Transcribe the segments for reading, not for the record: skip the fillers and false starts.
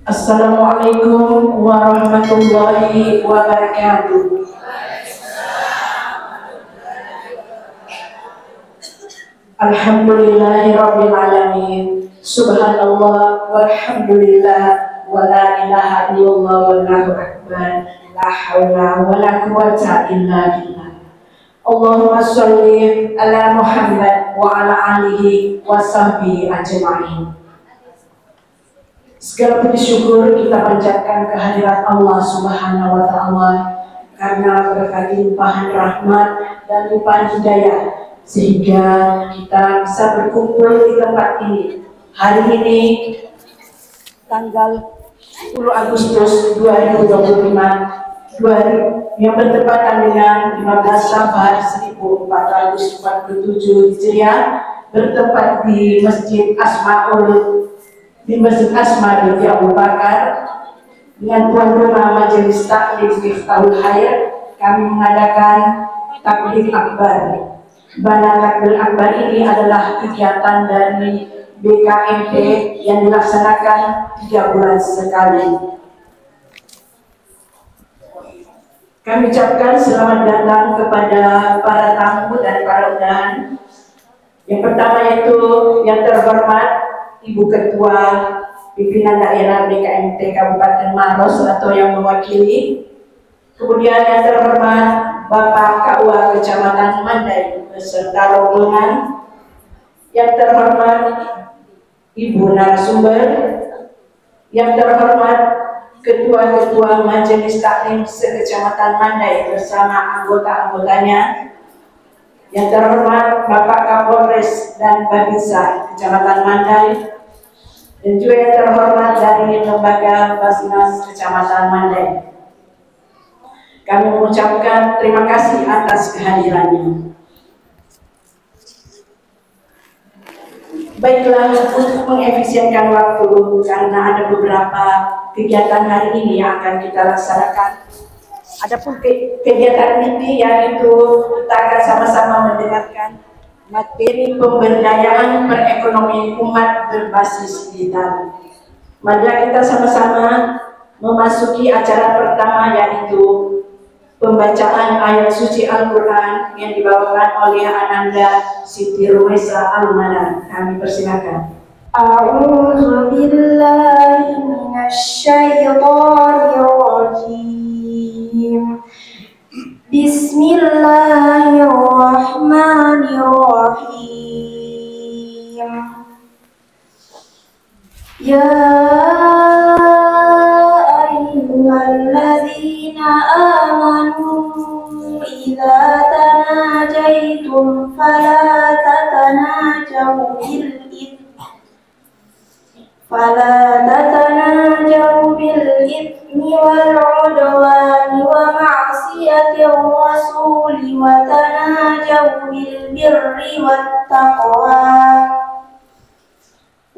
Assalamualaikum warahmatullahi wabarakatuh. Alhamdulillahirabbil alamin. Subhanallah walhamdulillah wa la ilaha illallah wallahu akbar. La haula wala quwwata illa billah. Allahumma sholli ala Muhammad wa ala alihi wa sahbihi ajma'in. Segala puji syukur kita panjatkan kehadirat Allah Subhanahu wa taala karena berkat limpahan rahmat dan limpahan hidayah sehingga kita bisa berkumpul di tempat ini. Hari ini tanggal 10 Agustus 2025 yang bertepatan dengan 15 Safar 1447 Hijriah, bertempat di Masjid Asma binti Abu Bakar dengan tuan rumah Majelis Taklim Miftahul Khair. Kami mengadakan taklim akbar. Bana taklim akbar ini adalah kegiatan dari BKMP yang dilaksanakan 3 bulan sekali. Kami ucapkan selamat datang kepada para tamu dan para undangan. Yang pertama yaitu yang terhormat Ibu Ketua Pimpinan Daerah BKMT Kabupaten Maros atau yang mewakili. Kemudian yang terhormat Bapak KUA Kecamatan Mandai beserta rombongan. Yang terhormat Ibu narasumber. Yang terhormat Ketua-ketua Majelis Taklim se-Kecamatan Mandai bersama anggota-anggotanya. Yang terhormat Bapak Kapolres dan Babinsa Kecamatan Mandai, dan juga yang terhormat dari Lembaga Basnas Kecamatan Mandai. Kami mengucapkan terima kasih atas kehadirannya. Baiklah, untuk mengefisienkan waktu karena ada beberapa kegiatan hari ini yang akan kita laksanakan. Adapun kegiatan ini yaitu kita akan sama-sama mendengarkan materi pemberdayaan perekonomian umat berbasis digital. Mari kita sama-sama memasuki acara pertama, yaitu pembacaan ayat suci Al-Quran yang dibawakan oleh Ananda Siti Rumaisa Al-Manar. Kami persilakan. A'udzu billahi minasy syaithanir rajim. Bismillahirrahmanirrahim. Ya ayyuhalladzina amanu idza tanajaitum fala tatanajau bil itsmi wal udwani wa ma'siyatir rasuli wa tanajau bil birri wat taqwa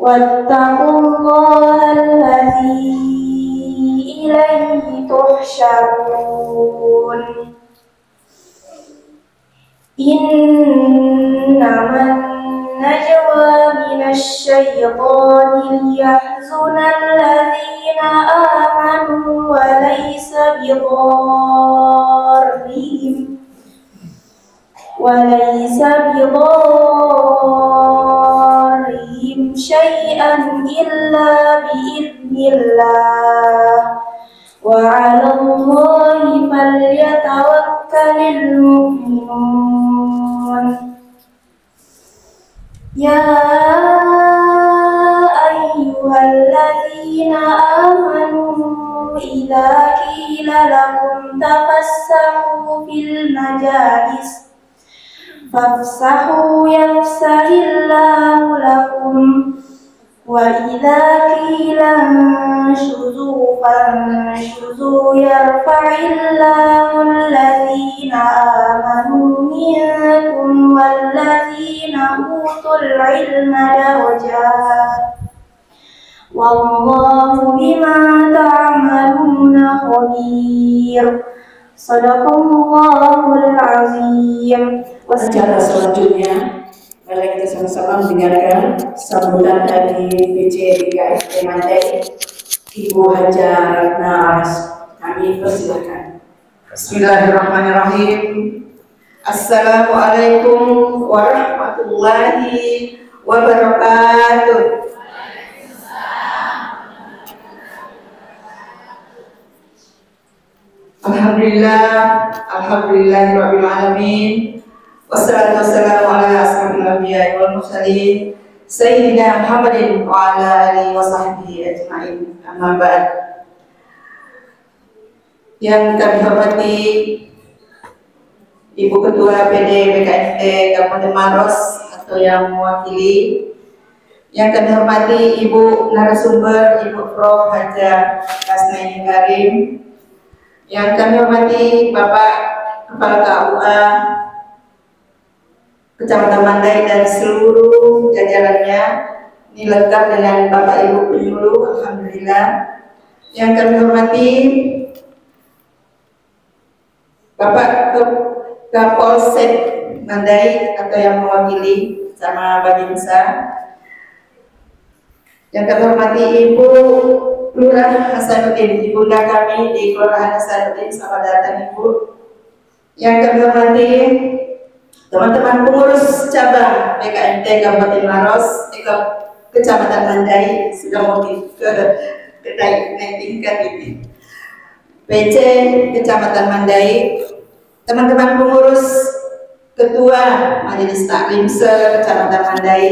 wattaqullaha allazi ilaihi tuhsyarun. Innaman najwa minasy syaitani liyahzunal ladzina amanu wa laysa bidarrihim syai'an illa biidznillah wa 'alallahi falyatawakkalul mu'minun. Ya ayyuhalladzina amanu idza qila lakum tafassahu fil majalis fafsahu yafsahillahu lakum wa idza qila anshuzu fanshuzu yarfa'illahu alladzina amanu minkum walladzina utul ilma darajat wallahu bima ta'maluna khabir. Shadaqallahul azim. Acara selanjutnya mari kita sama-sama mendengarkan sambutan dari PJ BKMT Mandai Ibu Hajar Nas. Kami persilakan. Bismillahirrahmanirrahim. Assalamualaikum warahmatullahi wabarakatuh. Alhamdulillahirabbil alamin. Wassalatu wassalamu ala asrofil anbiya'i wal mursalin sayyidina Muhammadin wa ala alihi wa sahbihi ajma'in. Amma ba'd. Yang kami hormati Ibu Ketua PD BKMT Kabupaten Maros atau yang mewakili, yang kami hormati Ibu narasumber Ibu Prof. Hajar Kasnaini Karim, yang kami hormati Bapak Kepala KUA Kecamatan Mandai dan seluruh jajarannya, ini lengkap dengan Bapak Ibu penyuluh, alhamdulillah. Yang kami hormati Bapak Kapolsek Mandai atau yang mewakili sama Babinsa. Yang kami hormati Ibu Lurah Hasanuddin, ibunda kami di Kelurahan Hasanuddin, selamat datang Ibu. Yang kami hormati teman-teman pengurus cabang BKMT Kabupaten Maros, Kecamatan Mandai, sudah mau ke naik tingkat ini. PC Kecamatan Mandai, teman-teman pengurus Ketua Majelis Taklim se-Kecamatan Mandai,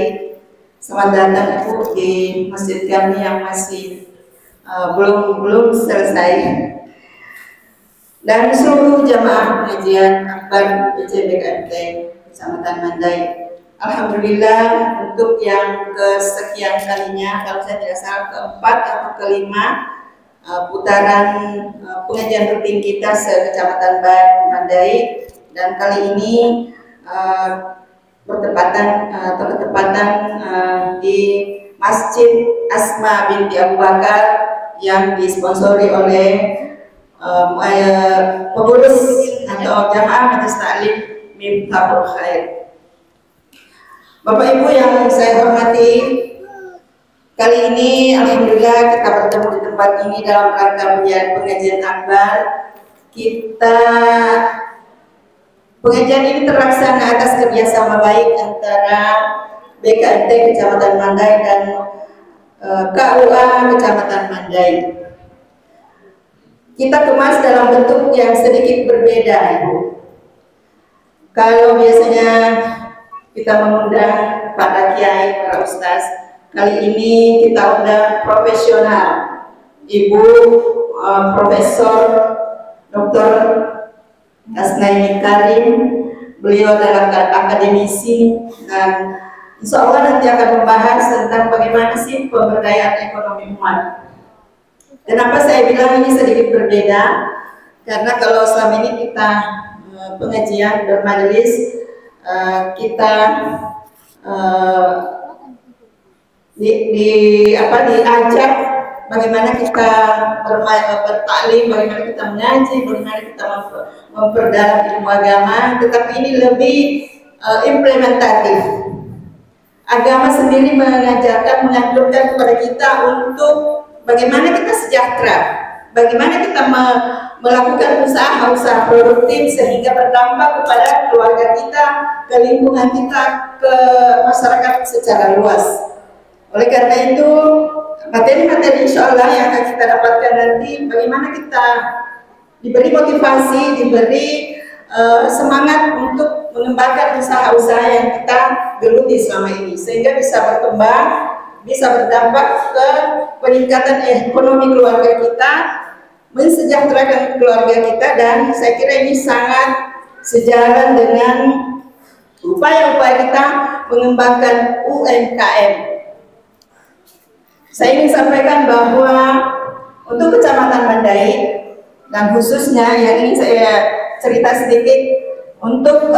selamat datang Ibu di masjid kami yang masih belum selesai, dan seluruh jamaah pengajian akbar PC BKMT Kecamatan Mandai. Alhamdulillah, untuk yang kesekian kalinya, kalau saya tidak salah keempat atau kelima putaran pengajian rutin kita se-Kecamatan Mandai, dan kali ini bertepatan di Masjid Asma binti Abu Bakar yang disponsori oleh pengurus atau jamaah Majelis Taklim Miftahul Khair. Bapak Ibu yang saya hormati, kali ini alhamdulillah kita bertemu di tempat ini dalam rangka pengajian akbar. Pengajian ini terlaksana atas kerjasama baik antara BKMT Kecamatan Mandai dan KUA Kecamatan Mandai. Kita kemas dalam bentuk yang sedikit berbeda, Ibu. Kalau biasanya kita mengundang para kiai, para ustaz, kali ini kita undang profesional, Ibu Profesor Dr. Kasnaini Karim. Beliau adalah akademisi dan insya Allah nanti akan membahas tentang bagaimana sih pemberdayaan ekonomi umat. Kenapa saya bilang ini sedikit berbeda? Karena kalau selama ini kita pengajian bermajelis, kita diajak bagaimana kita bertaklim, bagaimana kita mengaji, bagaimana kita memperdalam ilmu agama, tetapi ini lebih implementatif. Agama sendiri mengajarkan, menganjurkan kepada kita untuk bagaimana kita sejahtera, bagaimana kita melakukan usaha-usaha produktif sehingga berdampak kepada keluarga kita, ke lingkungan kita, ke masyarakat secara luas. Oleh karena itu, materi-materi insya Allah yang akan kita dapatkan nanti, bagaimana kita diberi motivasi, diberi semangat untuk mengembangkan usaha-usaha yang kita geluti selama ini, sehingga bisa berkembang, bisa berdampak ke peningkatan ekonomi keluarga kita, mensejahterakan keluarga kita, dan saya kira ini sangat sejalan dengan upaya-upaya kita mengembangkan UMKM. Saya ingin sampaikan bahwa untuk Kecamatan Mandai dan khususnya yang ingin saya cerita sedikit untuk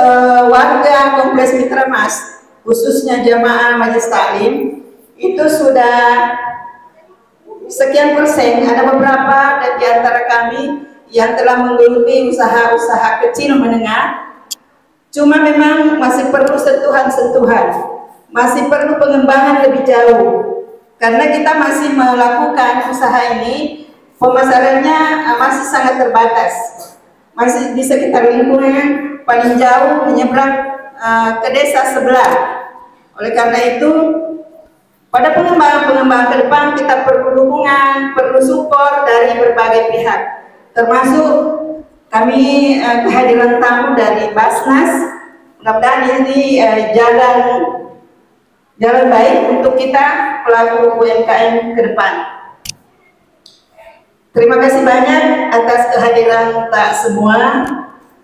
warga Kompleks Mitra Mas, khususnya jamaah Majelis Taklim, itu sudah sekian persen. Ada beberapa di antara kami yang telah menggeluti usaha-usaha kecil menengah, cuma memang masih perlu sentuhan-sentuhan, masih perlu pengembangan lebih jauh. karena kita masih melakukan usaha ini, pemasarannya masih sangat terbatas, masih di sekitar lingkungan, paling jauh menyeberang ke desa sebelah. Oleh karena itu, pada pengembangan ke depan kita perlu dukungan, perlu support dari berbagai pihak, termasuk kami kehadiran tamu dari Basnas. Mudah-mudahan ini jalan baik untuk kita pelaku UMKM ke depan. Terima kasih banyak atas kehadiran tak semua,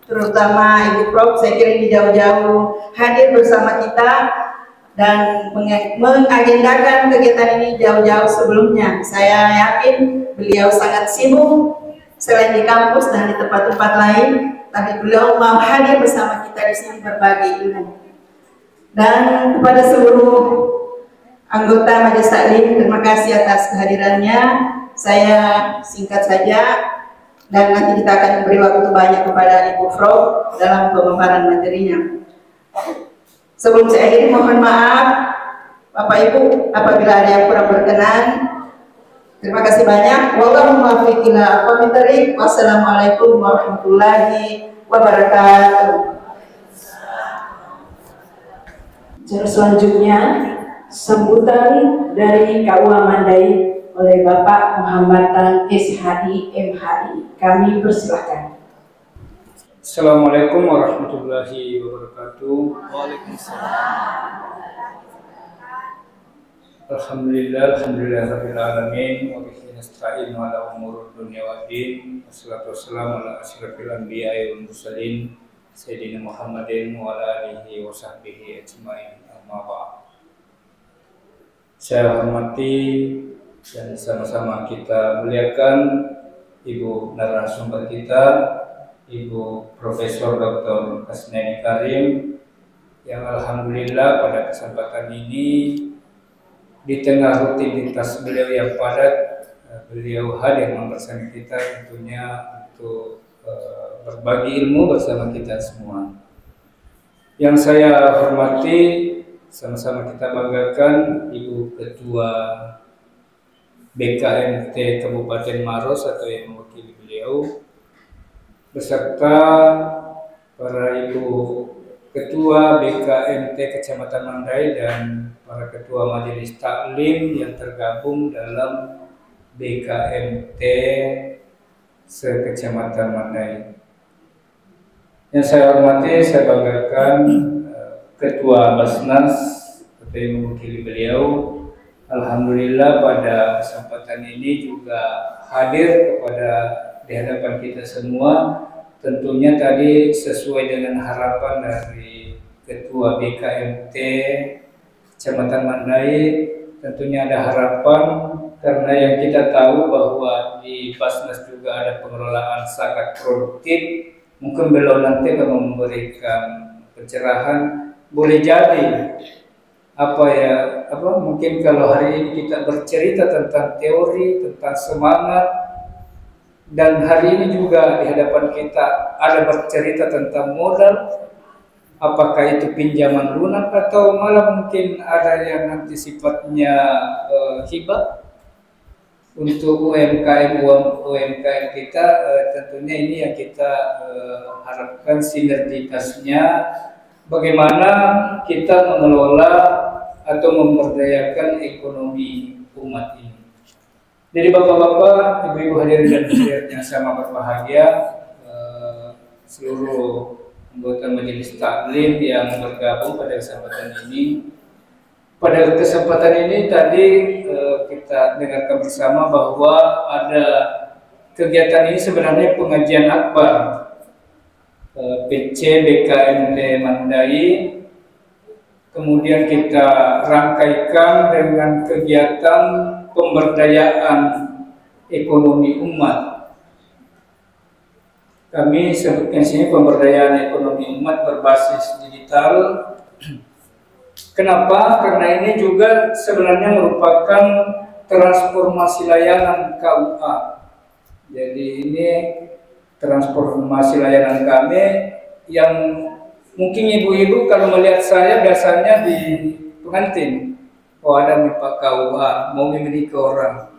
terutama Ibu Prof. Saya kira ini jauh-jauh hadir bersama kita dan mengagendakan kegiatan ini jauh-jauh sebelumnya. Saya yakin beliau sangat sibuk selain di kampus dan di tempat-tempat lain, tapi beliau mau hadir bersama kita di sini berbagi ilmu. Dan kepada seluruh anggota Majelis Taklim, terima kasih atas kehadirannya. Saya singkat saja dan nanti kita akan beri waktu banyak kepada Ibu Prof dalam pemaparan materinya. Sebelum saya akhiri, mohon maaf Bapak Ibu apabila ada yang kurang berkenan. Terima kasih banyak. Wallahu muwaffiq ila aqwamit thoriq. Wassalamualaikum warahmatullahi wabarakatuh. Cara selanjutnya, sambutan dari KUA Mandai oleh Bapak Muhammad Tan SHI MHI. Kami persilahkan. Assalamualaikum warahmatullahi wabarakatuh. Waalaikumsalam. Alhamdulillah alamin wa bihi nasta'in ala umurud dunya waddin. Wassalatu wassalamu ala asyrafil anbiya'i wal mursalin sayyidina Muhammadin wa ala alihi wa sahbihi ajmain. Amma ba'd. Saya hormati dan sama-sama kita muliakan Ibu narasumber kita, Ibu Profesor Dr. Hasnaini Karim, yang alhamdulillah pada kesempatan ini di tengah rutinitas beliau yang padat, beliau hadir bersama kita tentunya untuk berbagi ilmu bersama kita semua. Yang saya hormati, sama-sama kita banggakan Ibu Ketua BKMT Kabupaten Maros atau yang mewakili beliau, beserta para Ibu Ketua BKMT Kecamatan Mandai dan para Ketua Majelis Taklim yang tergabung dalam BKMT se-Kecamatan Mandai. Yang saya hormati, saya banggakan Ketua Basnas atau yang mewakili beliau. Alhamdulillah pada kesempatan ini juga hadir kepada di hadapan kita semua. Tentunya tadi sesuai dengan harapan dari Ketua BKMT Kecamatan Mandai, tentunya ada harapan karena yang kita tahu bahwa di Basnas juga ada pengelolaan sangat produktif. Mungkin beliau nanti akan memberikan pencerahan. Boleh jadi mungkin kalau hari ini kita bercerita tentang teori, tentang semangat, dan hari ini juga di hadapan kita ada bercerita tentang modal, apakah itu pinjaman lunak atau malah mungkin ada yang nanti sifatnya hibah untuk UMKM kita. Tentunya ini yang kita harapkan sinergitasnya, bagaimana kita mengelola atau memberdayakan ekonomi umat ini. Jadi bapak-bapak, ibu-ibu hadirin dan hadirat yang sama berbahagia, seluruh anggota Majelis Taklim yang bergabung pada kesempatan ini. Pada kesempatan ini tadi kita dengarkan bersama bahwa ada kegiatan ini sebenarnya pengajian akbar PC BKMT Mandai. Kemudian kita rangkaikan dengan kegiatan pemberdayaan ekonomi umat. Kami sebutkan sini pemberdayaan ekonomi umat berbasis digital. Kenapa? Karena ini juga sebenarnya merupakan transformasi layanan KUA. Jadi ini transformasi layanan kami yang mungkin ibu-ibu kalau melihat saya biasanya di pengantin. oh ada Pak KUA mau memiliki orang.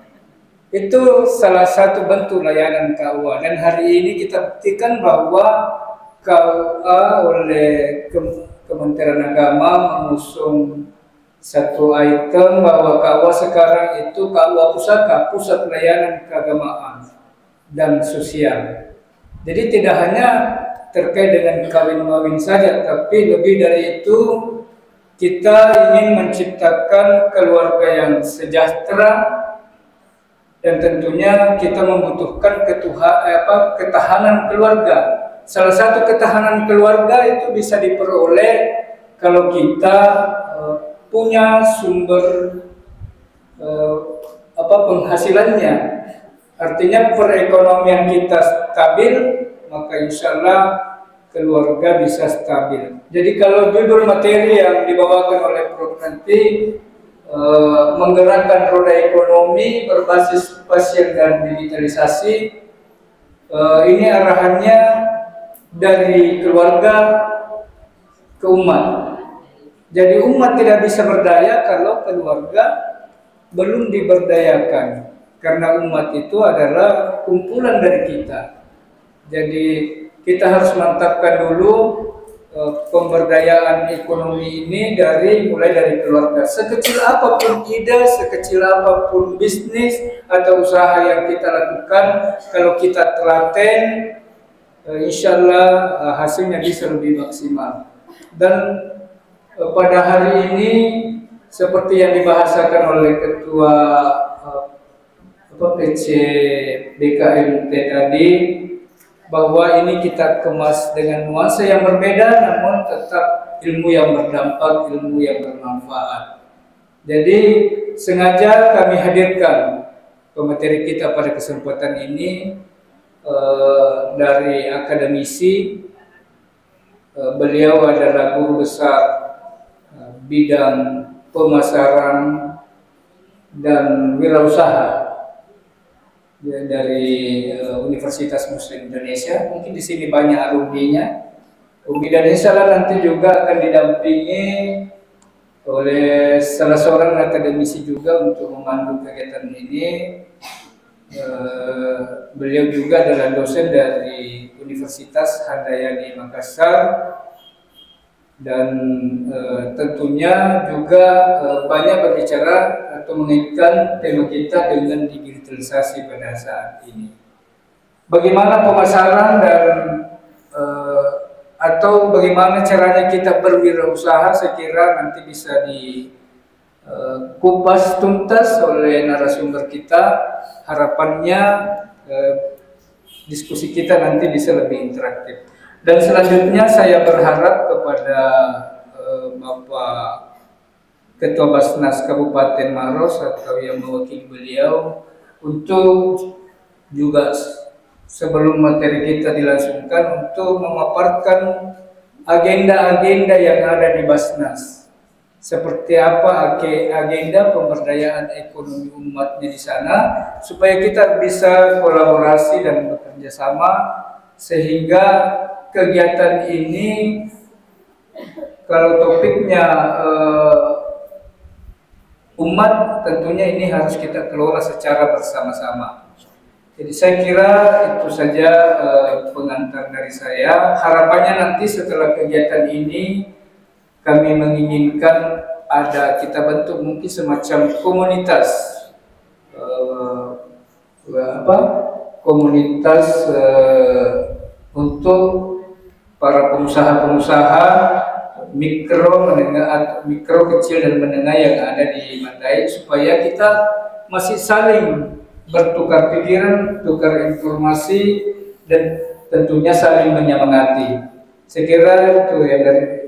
Itu salah satu bentuk layanan KUA, dan hari ini kita buktikan bahwa KUA oleh Kementerian Agama mengusung satu item bahwa KUA sekarang itu KUA Pusaka, Pusat Layanan Keagamaan dan Sosial. Jadi tidak hanya terkait dengan kawin-kawin saja, tapi lebih dari itu kita ingin menciptakan keluarga yang sejahtera, dan tentunya kita membutuhkan ketahanan keluarga. Salah satu ketahanan keluarga itu bisa diperoleh kalau kita punya sumber penghasilannya. Artinya perekonomian kita stabil, maka insya Allah keluarga bisa stabil. Jadi kalau judul materi yang dibawakan oleh Prof nanti menggerakkan roda ekonomi berbasis pasien dan digitalisasi, ini arahannya dari keluarga ke umat. Jadi umat tidak bisa berdaya kalau keluarga belum diberdayakan, karena umat itu adalah kumpulan dari kita. Jadi kita harus mantapkan dulu pemberdayaan ekonomi ini mulai dari keluarga. Sekecil apapun ide, sekecil apapun bisnis atau usaha yang kita lakukan, kalau kita telaten, insya Allah hasilnya bisa lebih maksimal. Dan pada hari ini seperti yang dibahasakan oleh Ketua PC BKMT tadi, bahwa ini kita kemas dengan nuansa yang berbeda, namun tetap ilmu yang berdampak, ilmu yang bermanfaat. Jadi sengaja kami hadirkan pemateri kita pada kesempatan ini dari akademisi. Beliau adalah guru besar bidang pemasaran dan wirausaha dari Universitas Muslim Indonesia. Mungkin di sini banyak alumninya. Dan insya Allah nanti juga akan didampingi oleh salah seorang akademisi juga untuk memandu kegiatan ini. Beliau juga adalah dosen dari Universitas Handayani Makassar, dan tentunya juga banyak berbicara atau mengaitkan tema kita dengan digitalisasi pada saat ini. Bagaimana pemasaran dan atau bagaimana caranya kita berwirausaha, saya kira nanti bisa dikupas tuntas oleh narasumber kita. Harapannya diskusi kita nanti bisa lebih interaktif. Dan selanjutnya saya berharap kepada Bapak Ketua Basnas Kabupaten Maros atau yang mewakili beliau untuk juga sebelum materi kita dilangsungkan untuk memaparkan agenda-agenda yang ada di Basnas. Seperti apa agenda pemberdayaan ekonomi umatnya di sana, supaya kita bisa kolaborasi dan bekerja sama, sehingga kegiatan ini, kalau topiknya umat, tentunya ini harus kita kelola secara bersama-sama. Jadi saya kira itu saja pengantar dari saya. Harapannya nanti setelah kegiatan ini kami menginginkan kita bentuk mungkin semacam komunitas, komunitas untuk para pengusaha-pengusaha mikro, menengah, mikro, kecil dan menengah yang ada di Mandai, supaya kita masih saling bertukar pikiran, tukar informasi, dan tentunya saling menyemangati. Saya kira itu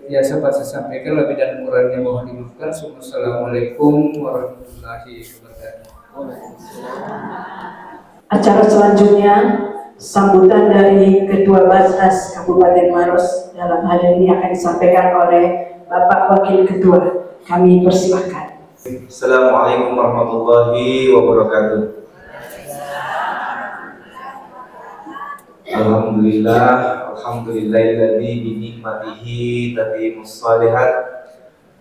yang sempat saya sampaikan. Lebih dan kurangnya mohon dimaafkan. Assalamualaikum warahmatullahi wabarakatuh. Acara selanjutnya sambutan dari Ketua Basnas Kabupaten Maros dalam hal ini akan disampaikan oleh Bapak Wakil Ketua. Kami persilahkan. Assalamualaikum warahmatullahi wabarakatuh. Alhamdulillahilladzi bi nikmatihi tatimmus shalihat.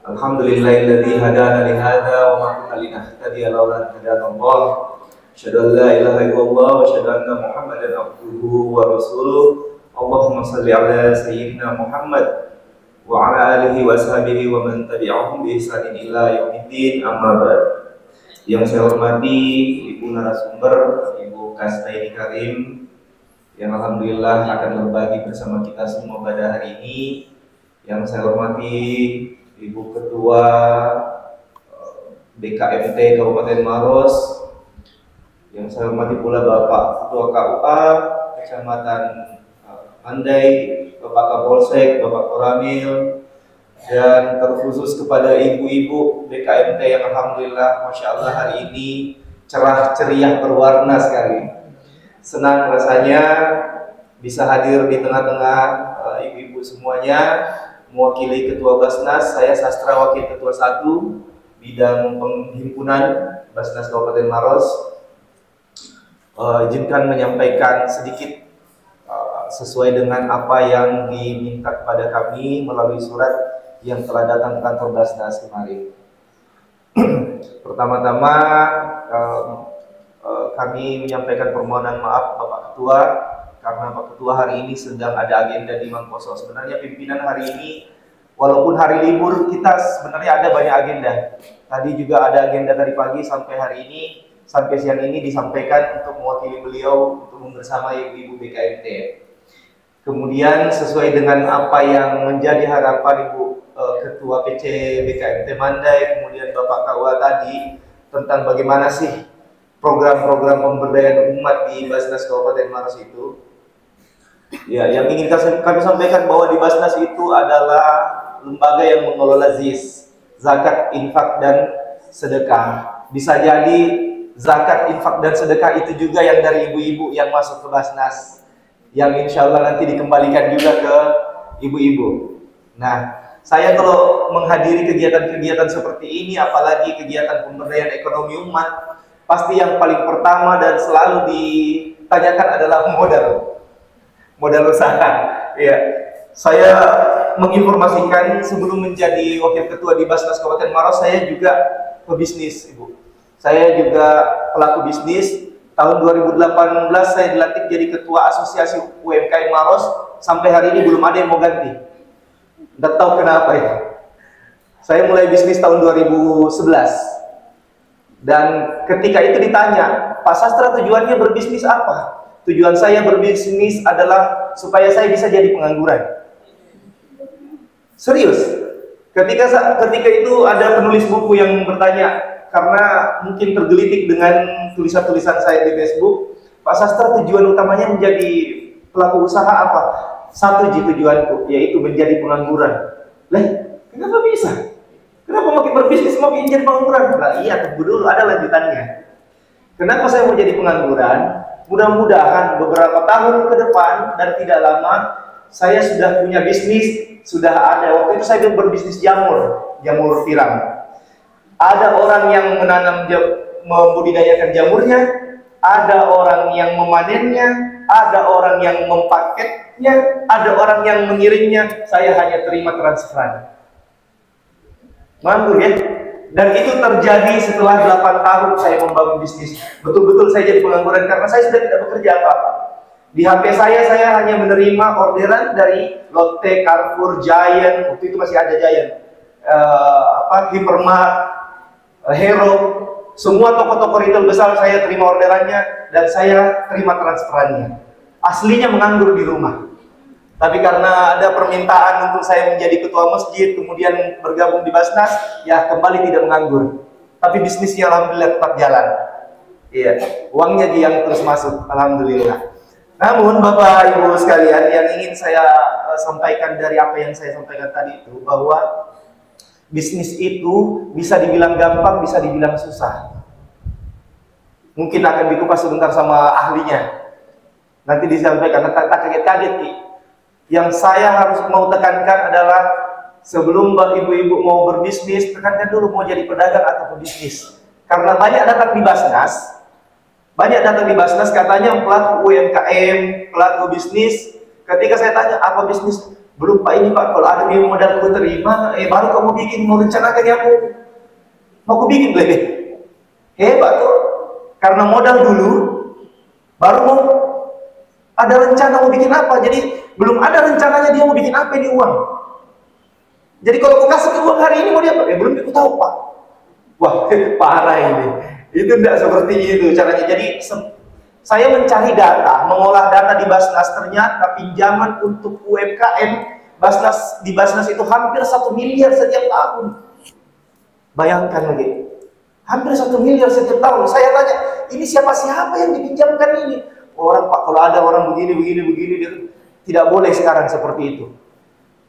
Alhamdulillahilladzi hadana li hadza wa ma kunna linahtadiya laula an hadana Allah. Asyhadu an la ilaha illallah wa asyhadu anna Muhammadan abduhu wa rasuluh. Allahumma shalli ala sayyidina Muhammad wa ala alihi wa sahbihi wa man tabi'ahum bi ihsanin ila yaumiddin, amma ba'd. Yang saya hormati Ibu narasumber, Ibu Kasnaini Karim, yang alhamdulillah akan berbagi bersama kita semua pada hari ini. Yang saya hormati Ibu Ketua BKMT Kabupaten Maros, yang saya hormati pula Bapak Ketua KUA Kecamatan Andai, Bapak Kapolsek, Bapak Koramil, dan terkhusus kepada ibu-ibu BKMT yang alhamdulillah Masya Allah hari ini cerah ceria berwarna sekali. Senang rasanya bisa hadir di tengah-tengah ibu-ibu semuanya. Mewakili Ketua Basnas, saya Sastra Wakil Ketua 1 Bidang Penghimpunan Basnas Kabupaten Maros. Izinkan menyampaikan sedikit sesuai dengan apa yang diminta kepada kami melalui surat yang telah datang ke kantor Basnas kemarin. Pertama-tama kami menyampaikan permohonan maaf Bapak Ketua, karena Pak Ketua hari ini sedang ada agenda di Mangkoso. Sebenarnya pimpinan hari ini, walaupun hari libur, kita sebenarnya ada banyak agenda. Tadi juga ada agenda dari pagi sampai hari ini, sampai siang ini disampaikan untuk mewakili beliau untuk bersama ibu-ibu BKMT. Kemudian sesuai dengan apa yang menjadi harapan Ibu Ketua PC BKMT Mandai, kemudian Bapak KUA tadi, tentang bagaimana sih program-program pemberdayaan umat di Basnas Kabupaten Maros itu. Ya, yang ingin kami sampaikan bahwa di Basnas itu adalah lembaga yang mengelola ZIS, zakat, infak, dan sedekah. Bisa jadi zakat, infak, dan sedekah itu juga yang dari ibu-ibu yang masuk ke Basnas, yang insya Allah nanti dikembalikan juga ke ibu-ibu. Nah, saya kalau menghadiri kegiatan-kegiatan seperti ini, apalagi kegiatan pemberdayaan ekonomi umat, pasti yang paling pertama dan selalu ditanyakan adalah modal usaha. Ya, saya menginformasikan sebelum menjadi wakil ketua di Basnas Kabupaten Maros, saya juga pebisnis, Ibu. Saya juga pelaku bisnis. Tahun 2018 saya dilantik jadi ketua Asosiasi UMKM Maros. Sampai hari ini belum ada yang mau ganti. Nggak tahu kenapa ya. Saya mulai bisnis tahun 2011. Dan ketika itu ditanya, Pak Sastra tujuannya berbisnis apa? Tujuan saya berbisnis adalah supaya saya bisa jadi pengangguran. Serius. Ketika itu ada penulis buku yang bertanya, karena mungkin tergelitik dengan tulisan-tulisan saya di Facebook, Pak Sastra tujuan utamanya menjadi pelaku usaha apa? Satu tujuanku, yaitu menjadi pengangguran. Lah, kenapa bisa? Kenapa makin berbisnis makin jadi pengangguran? Nah, iya, tunggu dulu, ada lanjutannya. Kenapa saya mau jadi pengangguran? Mudah-mudahan beberapa tahun ke depan dan tidak lama saya sudah punya bisnis, sudah ada. Waktu itu saya berbisnis jamur tiram. Ada orang yang membudidayakan jamurnya, ada orang yang memanennya, ada orang yang mempaketnya, ada orang yang mengirimnya. Saya hanya terima transferan. Mampu ya? Dan itu terjadi setelah 8 tahun saya membangun bisnis. Betul-betul saya jadi pengangguran karena saya sudah tidak bekerja apa-apa. Di HP saya hanya menerima orderan dari Lotte, Carrefour, Giant. Waktu itu masih ada Giant, Hypermart, Hero. Semua toko-toko retail besar saya terima orderannya dan saya terima transferannya. Aslinya menganggur di rumah. Tapi karena ada permintaan untuk saya menjadi ketua masjid, kemudian bergabung di Basnas, ya kembali tidak menganggur. Tapi bisnisnya alhamdulillah tetap jalan. Iya, uangnya yang terus masuk, alhamdulillah. Namun Bapak Ibu sekalian, yang ingin saya sampaikan dari apa yang saya sampaikan tadi itu, bahwa bisnis itu bisa dibilang gampang, bisa dibilang susah. Mungkin akan dikupas sebentar sama ahlinya. Nanti disampaikan, tak kaget-kaget Ki. Yang saya harus mau tekankan adalah sebelum ibu-ibu mau berbisnis, tekankan dulu mau jadi pedagang atau pebisnis. Karena banyak datang di Basnas, katanya pelaku UMKM, pelaku bisnis. Ketika saya tanya apa bisnis, Belum Pak, ini Pak, kalau ada biaya modal ku terima, baru kamu bikin, mau rencanakan ya aku. Mau ku bikin lebih. Hebat tuh. Karena modal dulu, baru mau ada rencana mau bikin apa. Jadi belum ada rencananya dia mau bikin apa ini uang. Jadi kalau aku kasih ke uang hari ini mau dia apa? Belum aku tahu Pak. Wah, parah ini. Itu tidak seperti itu caranya. Jadi saya mencari data, mengolah data di Basnas, ternyata pinjaman untuk UMKM di Basnas itu hampir 1 miliar setiap tahun. Bayangkan lagi, hampir 1 miliar setiap tahun. Saya tanya, ini siapa-siapa yang dipinjamkan ini? Orang Pak, kalau ada orang begini, dia tidak boleh sekarang seperti itu.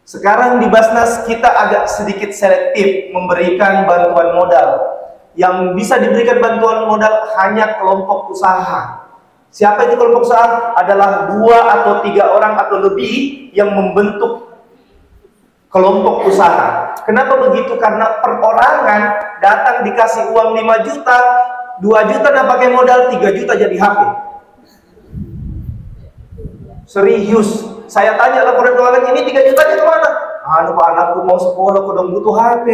Sekarang di Basnas kita agak sedikit selektif memberikan bantuan modal. Yang bisa diberikan bantuan modal hanya kelompok usaha. Siapa itu kelompok usaha? Adalah 2 atau 3 orang atau lebih yang membentuk kelompok usaha. Kenapa begitu? Karena perorangan datang dikasih uang 5 juta, 2 juta nak pakai modal, 3 juta jadi HP. Serius, saya tanya laporan keuangan ini 3 jutanya kemana? Pak, anakku mau sekolah, kodong butuh HP.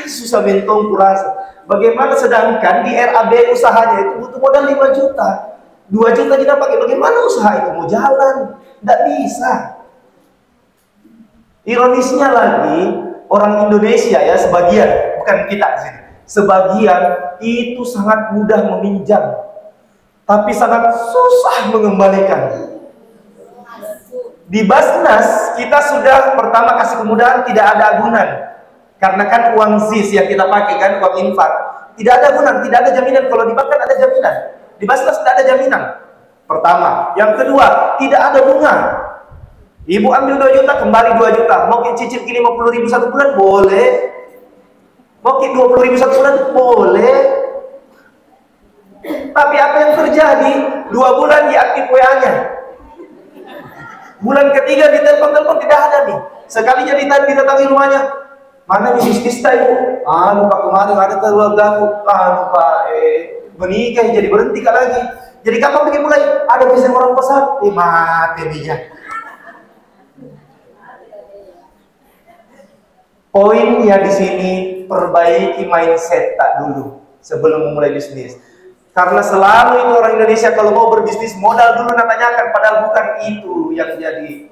Susah mentong kurasa. Bagaimana sedangkan di RAB usahanya itu butuh modal 5 juta. 2 juta kita pakai, bagaimana usaha itu mau jalan? Tidak bisa. Ironisnya lagi, orang Indonesia ya sebagian, bukan kita di sini, sebagian itu sangat mudah meminjam, tapi sangat susah mengembalikan. Di Basnas kita sudah pertama kasih kemudahan tidak ada agunan, karena kan uang ZIS yang kita pakai kan uang infak, tidak ada agunan, tidak ada jaminan. Kalau di bank kan ada jaminan. Di Basnas tidak ada jaminan. Pertama. Yang kedua, tidak ada bunga. Ibu ambil 2 juta, kembali 2 juta. Mau cicil 50.000 satu bulan? Boleh. Mau 20.000 satu bulan? Boleh. Tapi apa yang terjadi? 2 bulan diaktif WA-nya. Bulan ketiga ditelepon tidak ada nih. Sekalinya didatangi rumahnya. Mana nih bisnis tayo? Pak kemarin ada keluarga aku. Pak menikah jadi berhenti lagi. Jadi kapan bikin mulai? Ada bisnis orang besar. Mati dia. Poinnya di sini perbaiki mindset tak dulu sebelum memulai bisnis. Karena selalu itu orang Indonesia kalau mau berbisnis modal dulu nanyakan, padahal bukan itu yang jadi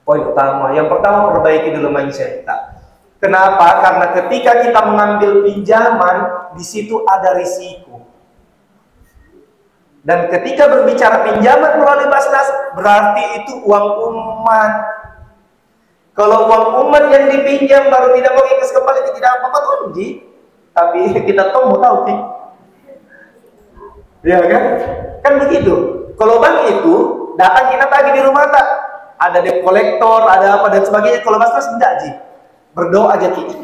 poin utama. Yang pertama perbaiki dulu mindset tak. Kenapa? Karena ketika kita mengambil pinjaman di situ ada risiko. Dan ketika berbicara pinjaman melalui Basnas berarti itu uang umat. Kalau uang umat yang dipinjam baru tidak mau ikhlas kembali tidak apa-apa tuh, tapi kita tahu tahu sih. Ya kan? Kan begitu. Kalau bank itu datang kita tagih di rumah tak ada debt collector, ada apa dan sebagainya. Kalau Basnas enggak Ji. Berdoa aja kita.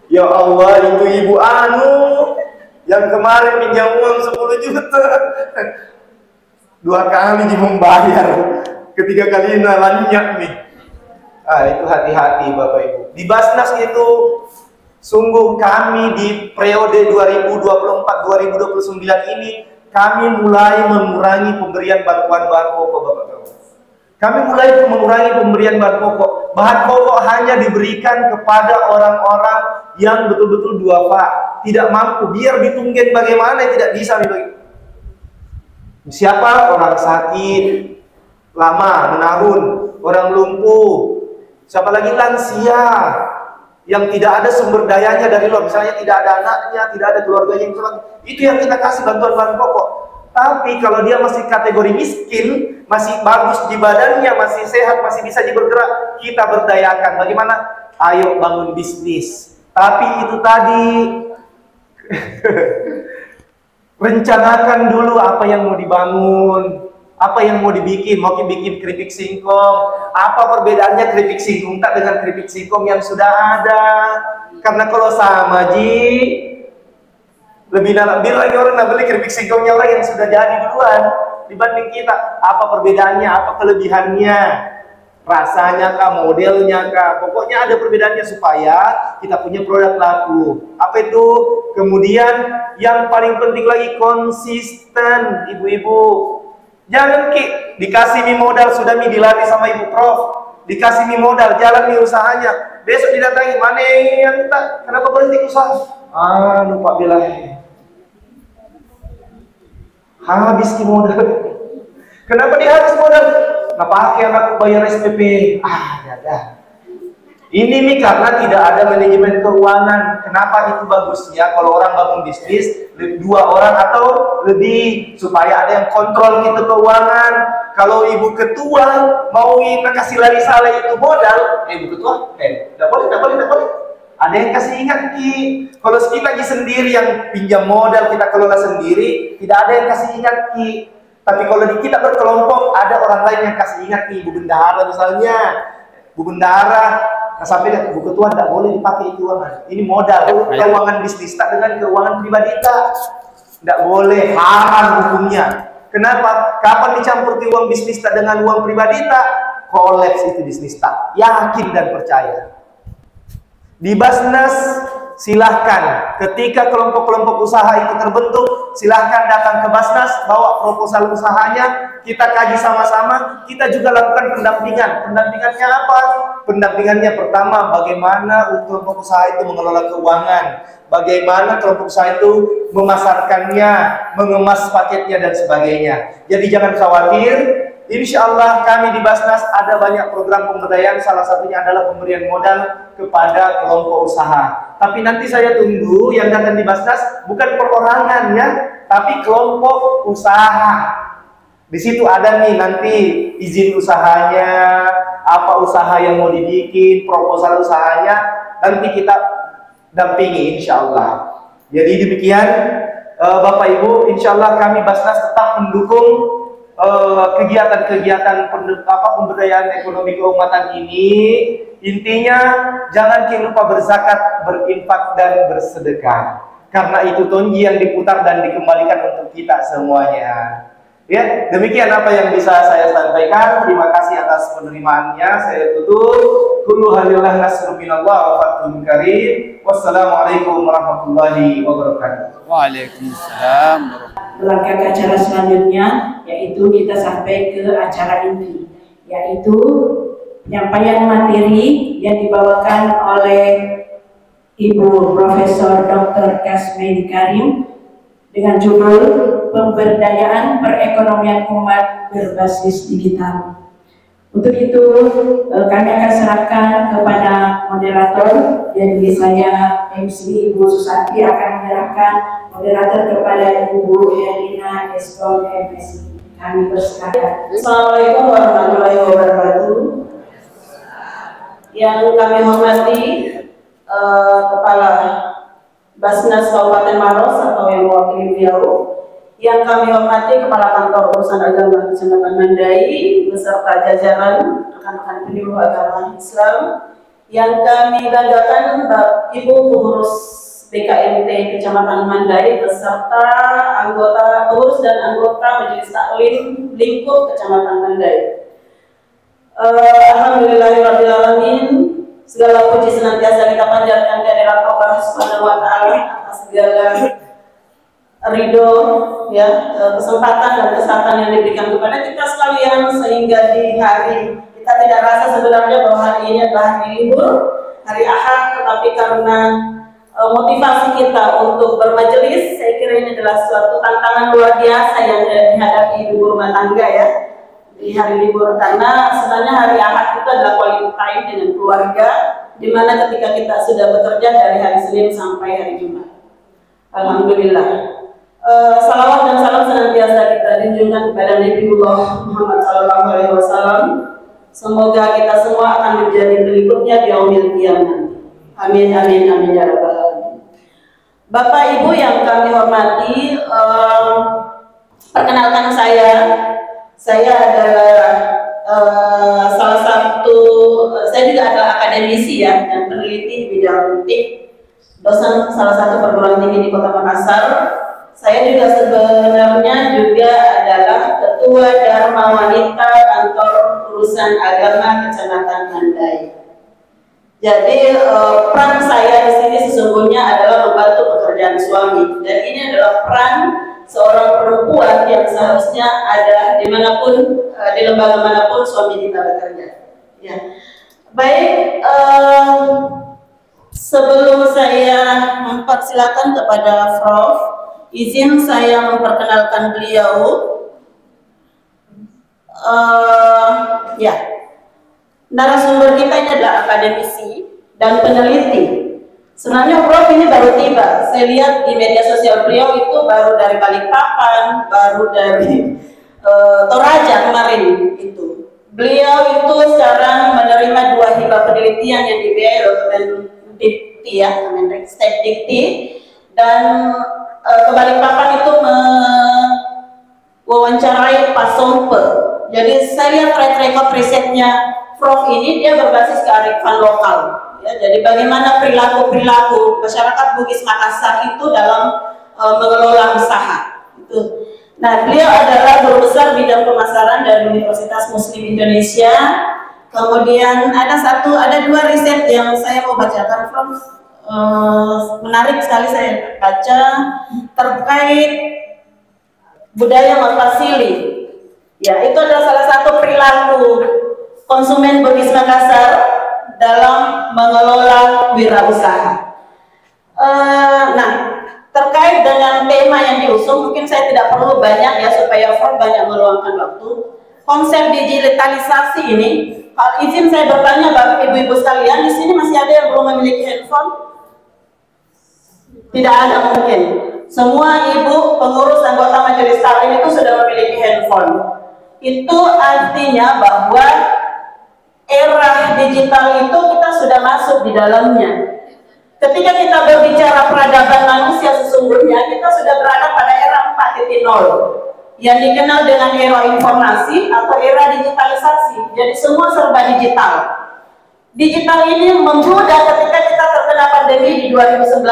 Ya Allah, itu Ibu Anu yang kemarin pinjam uang 10 juta. 2 kali dia membayar. Ketiga kali lanyak nih. Itu hati-hati Bapak Ibu. Di Basnas itu sungguh kami di periode 2024-2029 ini kami mulai mengurangi pemberian bantuan bahan pokok Bapak Ibu. Kami mulai mengurangi pemberian bahan pokok. Bahan pokok hanya diberikan kepada orang-orang yang betul-betul duafa, tidak mampu. Biar ditunggen bagaimana tidak bisa nih. Siapa? Orang sakit lama, menahun, orang lumpuh, siapa lagi lansia yang tidak ada sumber dayanya dari luar, misalnya tidak ada anaknya, tidak ada keluarganya yang itu yang kita kasih bantuan bahan pokok. Tapi kalau dia masih kategori miskin, masih bagus di badannya, masih sehat, masih bisa bergerak, kita berdayakan. Bagaimana? Ayo bangun bisnis. Tapi itu tadi rencanakan dulu apa yang mau dibangun, apa yang mau dibikin. Mau bikin keripik singkong, apa perbedaannya keripik singkong tak dengan keripik singkong yang sudah ada? Karena kalau sama lebih nalabir lagi orang nak beli keripik singkongnya orang yang sudah jadi duluan dibanding kita. Apa perbedaannya, apa kelebihannya, rasanya kah, modelnya kah, pokoknya ada perbedaannya supaya kita punya produk laku. Apa itu? Kemudian yang paling penting lagi konsisten ibu-ibu. Jangan Ki, dikasih mi modal sudah mi dilatih sama Ibu Prof. Dikasih mi modal, jalan mi usahanya. Besok didatangi, mana yang tak? Kenapa berhenti usaha? Lupa bilang. Habis ki modal. Kenapa dia habis modal? Nggak pakai aku bayar SPP. Ya. Ini nih karena tidak ada manajemen keuangan. Kenapa itu bagusnya kalau orang bangun bisnis 2 orang atau lebih supaya ada yang kontrol gitu keuangan. Kalau ibu ketua mau kasih lari salah itu modal, ibu ketua, tidak boleh. Ada yang kasih ingat Ki. Kalau kita lagi sendiri yang pinjam modal kita kelola sendiri, tidak ada yang kasih ingat Ki. Tapi kalau di kita berkelompok ada orang lain yang kasih ingat Ki. Bu Bendahara misalnya, Bu Bendahara. Nah, sampai Bu Ketua tidak boleh dipakai keuangan. Ini modal, keuangan bisnis tak dengan keuangan pribadi tak. Tidak boleh, haram hukumnya. Kenapa? Kapan dicampur uang bisnis tak dengan uang pribadi tak? Kolaps itu bisnis tak. Yakin dan percaya. Di Basnas silahkan ketika kelompok-kelompok usaha itu terbentuk, silahkan datang ke Basnas, bawa proposal usahanya, kita kaji sama-sama, kita juga lakukan pendampingan. Pendampingannya apa? Pendampingannya pertama, bagaimana kelompok usaha itu mengelola keuangan, bagaimana kelompok usaha itu memasarkannya, mengemas paketnya dan sebagainya. Jadi jangan khawatir, insya Allah kami di Basnas ada banyak program pemberdayaan, salah satunya adalah pemberian modal kepada kelompok usaha. Tapi nanti saya tunggu yang datang di Basnas bukan perorangan ya, tapi kelompok usaha. Di situ ada nih nanti izin usahanya, apa usaha yang mau dibikin, proposal usahanya, nanti kita dampingi insya Allah. Jadi demikian Bapak Ibu, insya Allah kami Basnas tetap mendukung kegiatan-kegiatan pemberdayaan ekonomi keumatan ini. Intinya jangan lupa berzakat, berinfak dan bersedekah, karena itu tonji yang diputar dan dikembalikan untuk kita semuanya. Ya, demikian apa yang bisa saya sampaikan. Terima kasih atas penerimaannya. Saya tutup. Kullu halillah nasrun minallah wa fathun karim. Wassalamualaikum warahmatullahi wabarakatuh. Waalaikumsalam. Langkah ke acara selanjutnya, yaitu kita sampai ke acara inti, yaitu penyampaian materi yang dibawakan oleh Ibu Profesor Dr. Kasmedi Karim dengan judul Pemberdayaan Perekonomian Umat Berbasis Digital. Untuk itu kami akan serahkan kepada moderator. Jadi saya MC Ibu Susanti akan menyerahkan moderator kepada Ibu Elina Eskom MSI. Kami persilakan. Assalamualaikum warahmatullahi wabarakatuh. Yang kami hormati Kepala Basnas Kabupaten Maros atau yang mewakili beliau, yang kami hormati Kepala Kantor Urusan Agama Kecamatan Mandai beserta jajaran rekan-rekan penyuluh agama Islam, yang kami banggakan Ibu Pengurus BKMT Kecamatan Mandai beserta anggota pengurus dan anggota Majelis Taklim lingkup Kecamatan Mandai. Alhamdulillahirabbil alamin. Segala puji senantiasa kita panjatkan kehadirat Allah Subhanahu wa taala atas segala ridho ya, kesempatan dan kesehatan yang diberikan kepada kita sekalian, sehingga di hari kita tidak rasa sebenarnya bahwa hari ini adalah hari libur, hari Ahad, tetapi karena motivasi kita untuk bermajelis, saya kira ini adalah suatu tantangan luar biasa yang dihadapi ibu rumah tangga ya di hari libur, karena sebenarnya hari Ahad itu adalah quality time dengan keluarga, di mana ketika kita sudah bekerja dari hari Senin sampai hari Jumat. Alhamdulillah. Salawat dan salam senantiasa kita junjungkan kepada Nabiullah Muhammad SAW. Semoga kita semua akan menjadi berikutnya di yaumil qiyamah. Amin amin amin ya rabbal alamin. Bapak Ibu yang kami hormati, perkenalkan saya adalah salah satu, saya juga adalah akademisi ya dan peneliti di bidang TIK, dosen salah satu perguruan tinggi di Kota Makassar. Saya juga sebenarnya adalah Ketua Dharma Wanita Kantor Urusan Agama Kecamatan Mandai. Jadi peran saya di sini sesungguhnya adalah membantu pekerjaan suami, dan ini adalah adalah peran seorang perempuan yang seharusnya ada dimanapun, di lembaga manapun suami kita bekerja. Ya. Baik, sebelum saya mempersilakan kepada Prof, izin saya memperkenalkan beliau. Ya, narasumber kita ini adalah akademisi dan peneliti. Sebenarnya Prof ini baru tiba. Saya lihat di media sosial beliau itu baru dari Balikpapan, baru dari Toraja kemarin itu. Beliau itu sekarang menerima 2 hibah penelitian yang dibiayai oleh Kemendikti, ya, Kemendikti, dan ke Balikpapan itu mewawancarai Pak Sompe. Jadi saya lihat track record risetnya Prof ini, dia berbasis kearifan lokal. Ya, jadi bagaimana perilaku masyarakat Bugis Makassar itu dalam mengelola usaha. Itu. Nah, beliau adalah guru besar bidang pemasaran dari Universitas Muslim Indonesia. Kemudian ada 2 riset yang saya mau bacakan, Prof. Menarik sekali saya baca terkait budaya Mapasili. Ya, itu adalah salah satu perilaku konsumen Bugis Makassar dalam mengelola wirausaha. Nah, terkait dengan tema yang diusung, mungkin saya tidak perlu banyak ya supaya Prof banyak meluangkan waktu. Konsep digitalisasi ini, izin saya bertanya Bapak Ibu-Ibu sekalian, di sini masih ada yang belum memiliki handphone? Tidak ada mungkin. Semua ibu pengurus anggota majelis taklim itu sudah memiliki handphone. Itu artinya bahwa era digital itu kita sudah masuk di dalamnya. Ketika kita berbicara peradaban manusia sesungguhnya, kita sudah berada pada era 4.0 yang dikenal dengan era informasi atau era digitalisasi. Jadi semua serba digital. Digital ini membludak ketika kita terkena pandemi di 2019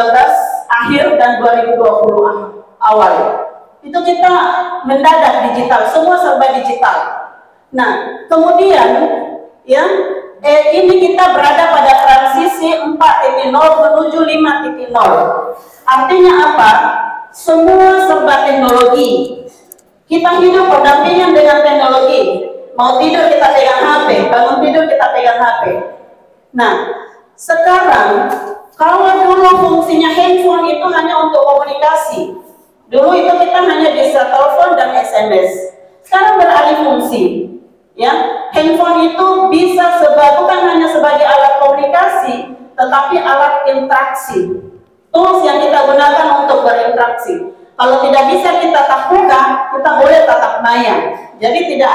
akhir dan 2020 awal. Itu kita mendadak digital, semua serba digital. Nah, kemudian ya, ini kita berada pada transisi 4.0 menuju 5.0. Artinya apa? Semua serba teknologi. Kita hidup berdampingan dengan teknologi. Mau tidur kita pegang HP, bangun tidur kita pegang HP. Nah, sekarang kalau dulu fungsinya handphone itu hanya untuk komunikasi. Dulu itu kita hanya bisa telepon dan SMS. Sekarang beralih fungsi. Ya, handphone itu bisa bukan hanya sebagai alat komunikasi, tetapi alat interaksi. Tools yang kita gunakan untuk berinteraksi. Kalau tidak bisa kita tatap muka, kita boleh tatap maya. Jadi tidak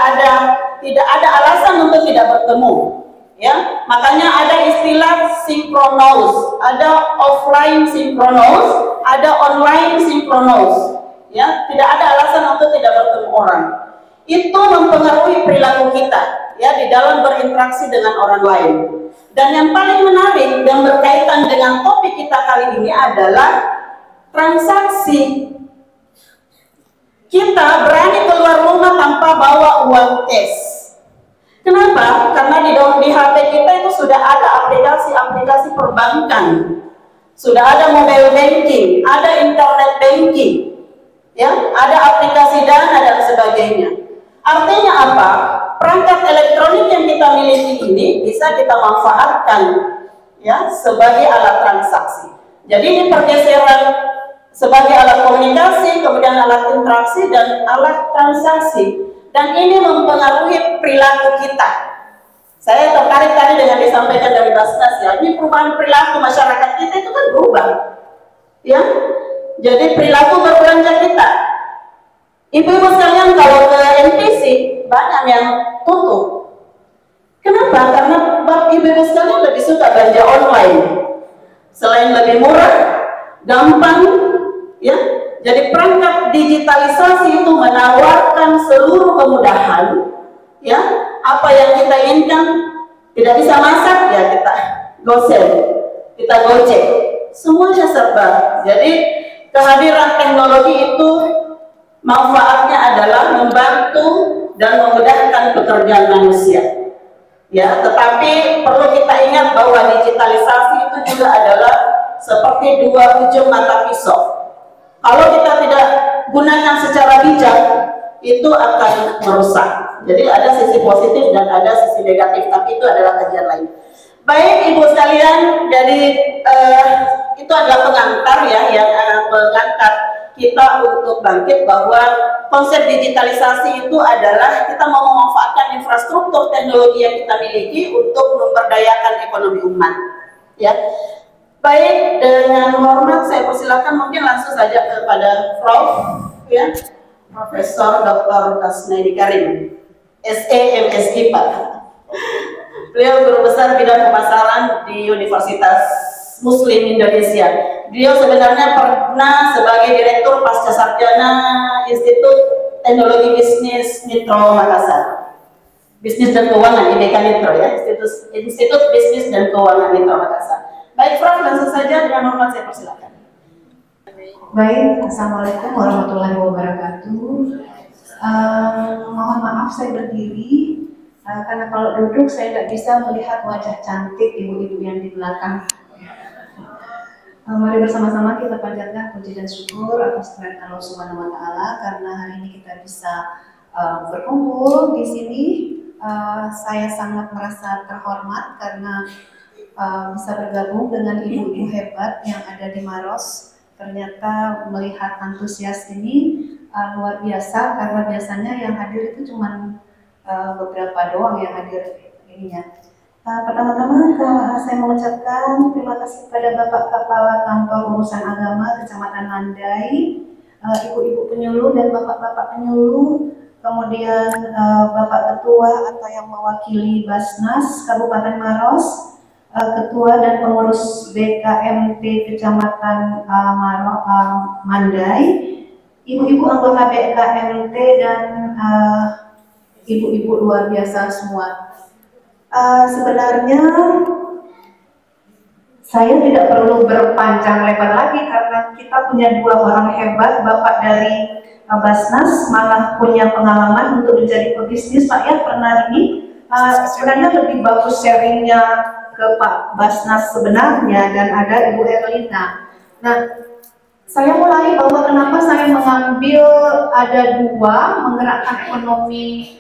ada alasan untuk tidak bertemu. Ya, makanya ada istilah sinkronous, ada offline sinkronous, ada online sinkronous. Ya, tidak ada alasan untuk tidak bertemu orang. Itu mempengaruhi perilaku kita ya di dalam berinteraksi dengan orang lain. Dan yang paling menarik dan berkaitan dengan topik kita kali ini adalah transaksi. Kita berani keluar rumah tanpa bawa uang cash. Kenapa? Karena di HP kita itu sudah ada aplikasi-aplikasi perbankan, sudah ada mobile banking, ada internet banking, ya, ada aplikasi Dana dan sebagainya. Artinya apa? Perangkat elektronik yang kita miliki ini bisa kita manfaatkan ya sebagai alat transaksi. Jadi ini pergeseran sebagai alat komunikasi, kemudian alat interaksi dan alat transaksi. Dan ini mempengaruhi perilaku kita. Saya tertarik tadi dengan disampaikan dari Basnas ya. Ini perubahan perilaku masyarakat kita itu kan berubah. Ya. Jadi perilaku berbelanja kita. Ibu-ibu sekalian kalau ke NPC banyak yang tutup. Kenapa? Karena ibu-ibu sekalian lebih suka belanja online. Selain lebih murah, gampang, ya. Jadi perangkat digitalisasi itu menawarkan seluruh kemudahan, ya. Apa yang kita inginkan, tidak bisa masak ya kita gosen, kita gojek, semuanya serba. Jadi kehadiran teknologi itu manfaatnya adalah membantu dan memudahkan pekerjaan manusia. Ya, tetapi perlu kita ingat bahwa digitalisasi itu juga adalah seperti 2 ujung mata pisau. Kalau kita tidak gunakan secara bijak, itu akan merusak. Jadi ada sisi positif dan ada sisi negatif, tapi itu adalah kajian lain. Baik Ibu sekalian, jadi itu adalah pengantar ya, yang mengangkat kita untuk bangkit bahwa konsep digitalisasi itu adalah kita mau memanfaatkan infrastruktur teknologi yang kita miliki untuk memberdayakan ekonomi umat. Ya, baik, dengan hormat saya persilakan mungkin langsung saja kepada Prof. Ya, Profesor Dr. Kasnaidi Karim, SE MSI Pak. Beliau guru besar bidang pemasaran di Universitas Muslim Indonesia. Beliau sebenarnya pernah sebagai Direktur Pasca Sarjana Institut Teknologi Bisnis Nitro Makassar. Bisnis dan Keuangan, IBK Nitro ya, Institut Bisnis dan Keuangan Nitro Makassar. Baik Prof, langsung saja dengan hormat saya persilakan. Baik, Assalamualaikum warahmatullahi wabarakatuh. Mohon maaf saya berdiri karena kalau duduk saya tidak bisa melihat wajah cantik ibu-ibu yang di belakang. Mari bersama-sama kita panjatkan puji dan syukur atas kehadirat Allah Subhanahu wa Ta'ala karena hari ini kita bisa berkumpul di sini. Saya sangat merasa terhormat karena bisa bergabung dengan ibu-ibu hebat yang ada di Maros. Ternyata melihat antusias ini luar biasa karena biasanya yang hadir itu cuma beberapa doang yang hadir ininya. Pertama-tama saya mengucapkan terima kasih kepada Bapak Kepala Kantor Urusan Agama Kecamatan Mandai, ibu-ibu penyuluh dan bapak-bapak penyuluh, kemudian Bapak Ketua atau yang mewakili Basnas Kabupaten Maros, Ketua dan pengurus BKMT Kecamatan Mandai, ibu-ibu anggota BKMT dan ibu-ibu luar biasa semua. Sebenarnya saya tidak perlu berpanjang lebar lagi karena kita punya dua orang hebat, Bapak dari Basnas malah punya pengalaman untuk menjadi pebisnis. Pak ya pernah ini sebenarnya lebih bagus sharingnya ke Pak Basnas sebenarnya dan ada Ibu Erlina. Nah, saya mulai bahwa kenapa saya mengambil ada dua menggerakkan ekonomi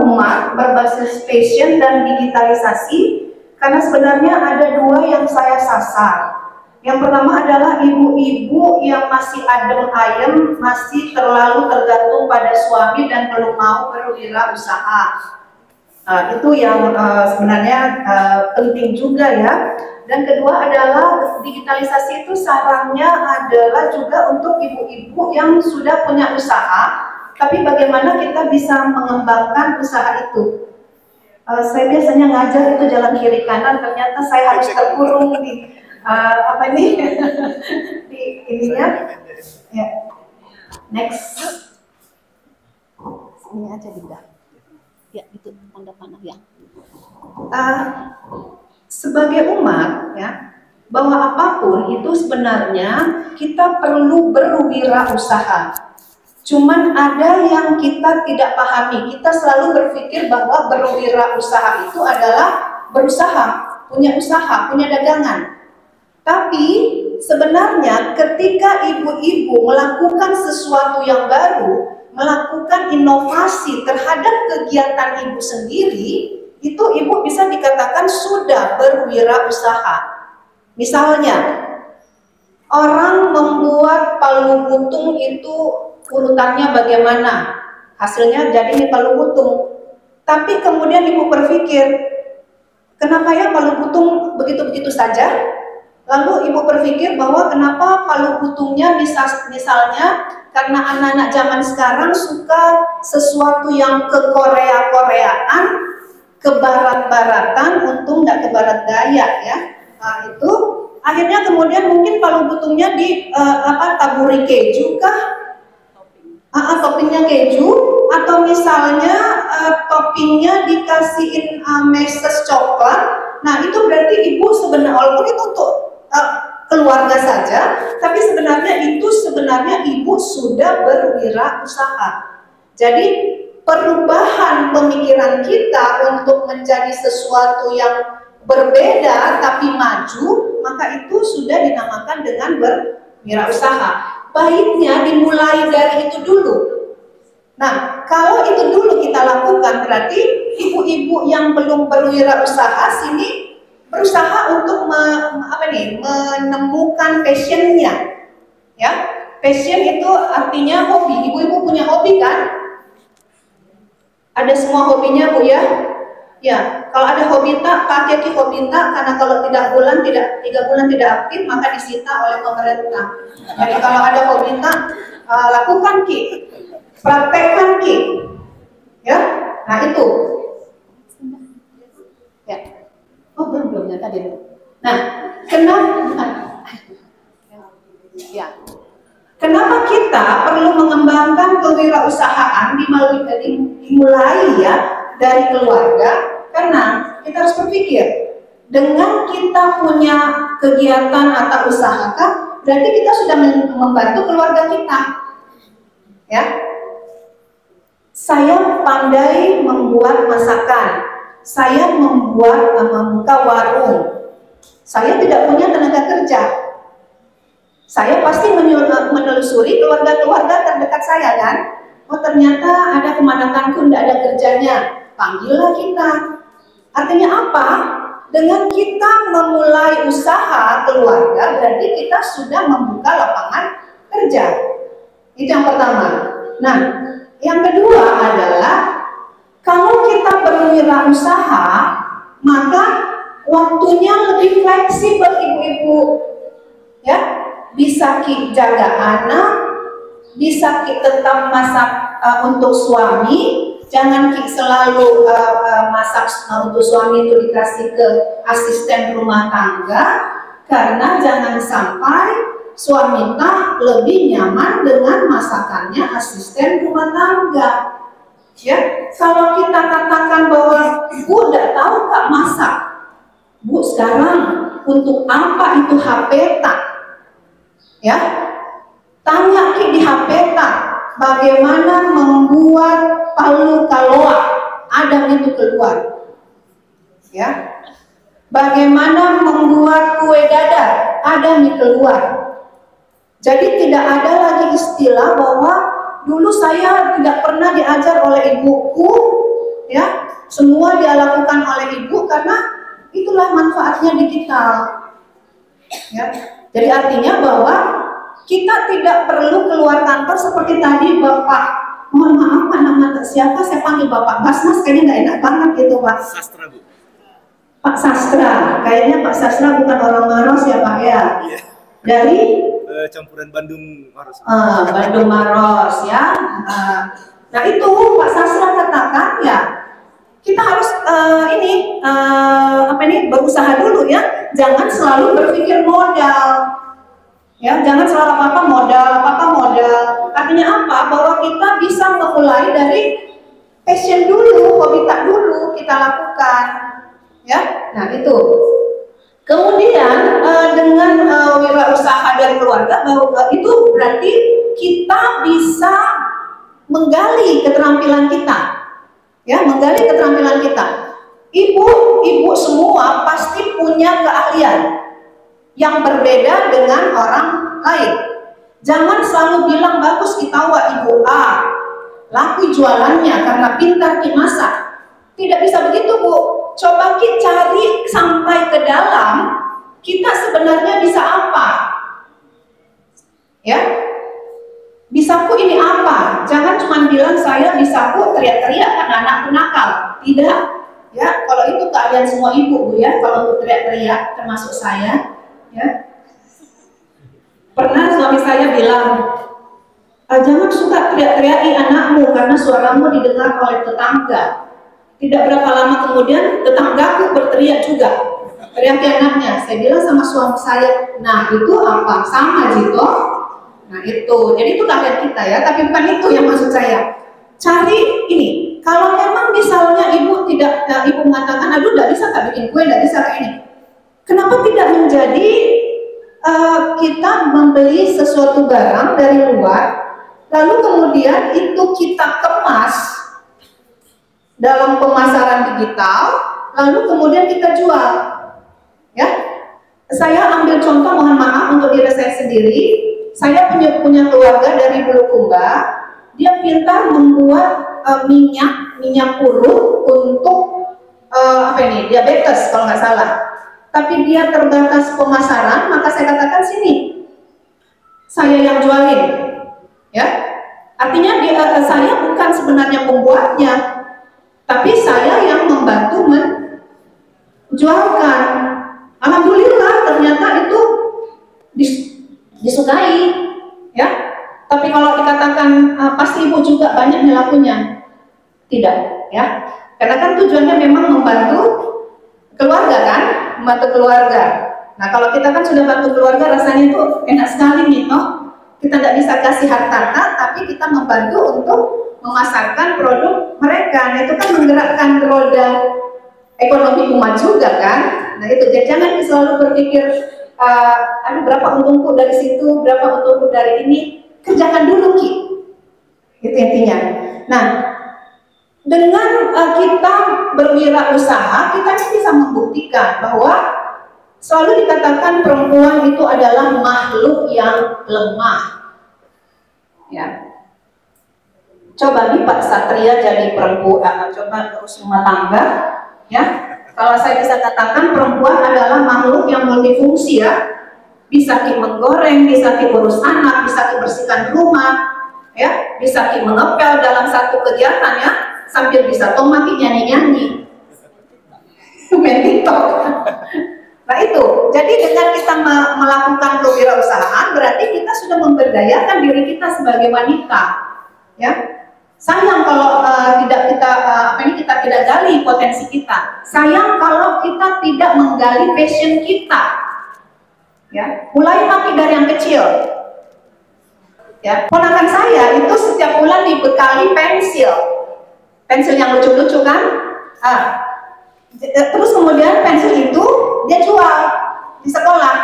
umat berbasis fashion dan digitalisasi karena sebenarnya ada dua yang saya sasar. Yang pertama adalah ibu-ibu yang masih adem ayem, masih terlalu tergantung pada suami dan belum mau berwirausaha. Itu yang sebenarnya penting juga ya. Dan kedua adalah digitalisasi itu sarannya adalah juga untuk ibu-ibu yang sudah punya usaha. Tapi bagaimana kita bisa mengembangkan usaha itu? Saya biasanya ngajar itu jalan kiri kanan, ternyata saya harus terkurung di apa ini di ininya. Ya. Next. Ini aja Dinda. Ya, itu tanda panah ya. Sebagai umat ya, bahwa apapun itu sebenarnya kita perlu berwirausaha. Cuman ada yang kita tidak pahami. Kita selalu berpikir bahwa berwirausaha itu adalah berusaha, punya dagangan. Tapi sebenarnya ketika ibu-ibu melakukan sesuatu yang baru, melakukan inovasi terhadap kegiatan ibu sendiri, itu ibu bisa dikatakan sudah berwirausaha. Misalnya, orang membuat palu butung itu urutannya bagaimana, hasilnya jadi ini palu butung. Tapi kemudian ibu berpikir, kenapa ya palu butung begitu-begitu saja? Lalu ibu berpikir bahwa kenapa palu butungnya bisa misalnya karena anak-anak zaman sekarang suka sesuatu yang ke Korea-Koreaan, ke barat-baratan, untung nggak ke barat daya ya. Nah, itu akhirnya kemudian mungkin palu butungnya di taburi keju kah? Toppingnya keju, atau misalnya toppingnya dikasihin meses coklat. Nah itu berarti ibu sebenarnya walaupun itu untuk keluarga saja, tapi sebenarnya ibu sudah berwirausaha. Jadi perubahan pemikiran kita untuk menjadi sesuatu yang berbeda tapi maju, maka itu sudah dinamakan dengan berwirausaha. baiknya dimulai dari itu dulu. Nah, kalau itu dulu kita lakukan, berarti ibu-ibu yang belum berwirausaha sini berusaha untuk menemukan passionnya. Ya, passion itu artinya hobi. Ibu-ibu punya hobi kan? Ada semua hobinya, Bu ya? Ya, kalau ada hobi tak, pakai ki hobi tak, karena kalau 3 bulan tidak aktif maka disita oleh pemerintah. Jadi kalau ada hobi tak, lakukan ki, praktekkan ki, ya. Nah itu. Ya. Oh belum ya tadi. Nah, kenapa? Ya. Kenapa kita perlu mengembangkan kewirausahaan dimulai ya dari keluarga? Karena kita harus berpikir, dengan kita punya kegiatan atau usaha kan, berarti kita sudah membantu keluarga kita. Ya. Saya pandai membuat masakan. Saya membuka warung. Saya tidak punya tenaga kerja. Saya pasti menelusuri keluarga-keluarga terdekat saya kan. Oh ternyata ada kemanakanku tidak ada kerjanya. Panggillah kita. Artinya apa? Dengan kita memulai usaha keluarga berarti kita sudah membuka lapangan kerja. Itu yang pertama. Nah, yang kedua adalah kalau kita berwirausaha maka waktunya lebih fleksibel ibu-ibu. Ya. Bisa ki jaga anak, bisa ki tetap masak untuk suami, jangan ki selalu masak untuk suami itu dikasih ke asisten rumah tangga, karena jangan sampai suami tak lebih nyaman dengan masakannya asisten rumah tangga. Ya, kalau kita katakan bahwa Bu tidak tahu Kak masak, Bu sekarang untuk apa itu HP tak? Ya, tanya ki di HP tak bagaimana membuat palu kaloa, ada itu keluar. Ya, bagaimana membuat kue dadar, ada nih keluar. Jadi tidak ada lagi istilah bahwa dulu saya tidak pernah diajar oleh ibuku, ya semua dia lakukan oleh ibu karena itulah manfaatnya digital. Ya. Jadi artinya bahwa kita tidak perlu keluar kantor seperti tadi Bapak. Mohon maaf Pak, nama siapa? Saya panggil Bapak Basnas, kayaknya nggak enak banget gitu Pak. Sastra Bu. Pak Sastra, kayaknya Pak Sastra bukan orang Maros ya Pak ya? Iya. Dari? Campuran Bandung Maros. Bandung Maros ya. Nah itu Pak Sastra katakan ya. Kita harus berusaha dulu ya. Jangan selalu berpikir modal. Ya, jangan selalu apa-apa modal. Artinya apa? Bahwa kita bisa memulai dari passion dulu, hobi tak dulu kita lakukan. Ya. Nah, itu. Kemudian dengan wirausaha dari keluarga itu berarti kita bisa menggali keterampilan kita. Ya, menggali keterampilan kita. Ibu semua pasti punya keahlian yang berbeda dengan orang lain. Jangan selalu bilang bagus kita ibu A, laku jualannya karena pintar ki masak. Tidak bisa begitu Bu. Coba kita cari sampai ke dalam kita sebenarnya bisa apa. Ya, bisaku ini apa? Jangan cuma bilang saya bisaku teriak-teriak karena anakku nakal. Tidak. Ya, kalau itu keahlian semua ibu Bu ya. Kalau untuk teriak-teriak termasuk saya. Ya. Pernah suami saya bilang, jangan suka teriak-teriaki anakmu karena suaramu didengar oleh tetangga. Tidak berapa lama kemudian tetanggaku berteriak juga, teriaki anaknya. Saya bilang sama suami saya, nah itu apa? Sama Jito. Nah itu, jadi itu keahlian kita ya. Tapi bukan itu yang maksud saya. Cari ini. Kalau memang misalnya ibu mengatakan, aduh tidak bisa tak bikin kue, tidak bisa kayak ini. Kenapa tidak menjadi kita membeli sesuatu barang dari luar, lalu kemudian itu kita kemas dalam pemasaran digital, lalu kemudian kita jual. Ya, saya ambil contoh, mohon maaf untuk diri saya sendiri. Saya punya keluarga dari Bulukumba, dia pintar membuat minyak urut untuk diabetes kalau nggak salah. Tapi dia terbatas pemasaran, maka saya katakan sini, saya yang jualin, ya. Artinya saya bukan sebenarnya pembuatnya, tapi saya yang membantu menjualkan. Alhamdulillah ternyata itu disukai, ya. Tapi kalau dikatakan pasti ibu juga banyak melakukannya, tidak, ya. Karena kan tujuannya memang membantu keluarga kan, membantu keluarga. Nah kalau kita kan sudah bantu keluarga, rasanya itu enak sekali nih, toh. Kita tidak bisa kasih harta, tapi kita membantu untuk memasarkan produk mereka. Nah itu kan menggerakkan roda ekonomi umat juga kan. Nah itu, jadi jangan selalu berpikir berapa untungku dari situ, berapa untungku dari ini. Kerjakan dulu Ki, itu intinya. Nah dengan kita berwirausaha, kita bisa membuktikan bahwa selalu dikatakan perempuan itu adalah makhluk yang lemah. Ya. Coba nih Pak Satria jadi perempuan, coba terus rumah tangga, ya. Kalau saya bisa katakan perempuan adalah makhluk yang multifungsi ya. Bisa Ki menggoreng, bisa Ki urus anak, bisa Ki bersihkan rumah, ya, bisa Ki mengepel dalam satu kegiatan ya, sambil bisa tomat Ki nyanyi-nyanyi. Main TikTok. Nah itu, jadi dengan kita melakukan kewirausahaan berarti kita sudah memberdayakan diri kita sebagai wanita, ya. Sayang kalau kita tidak gali potensi kita. Sayang kalau kita tidak menggali passion kita, ya. Mulai maki dari yang kecil, ya. Ponakan saya itu setiap bulan dibekali pensil yang lucu-lucu kan. Terus kemudian pensil itu dia jual di sekolah.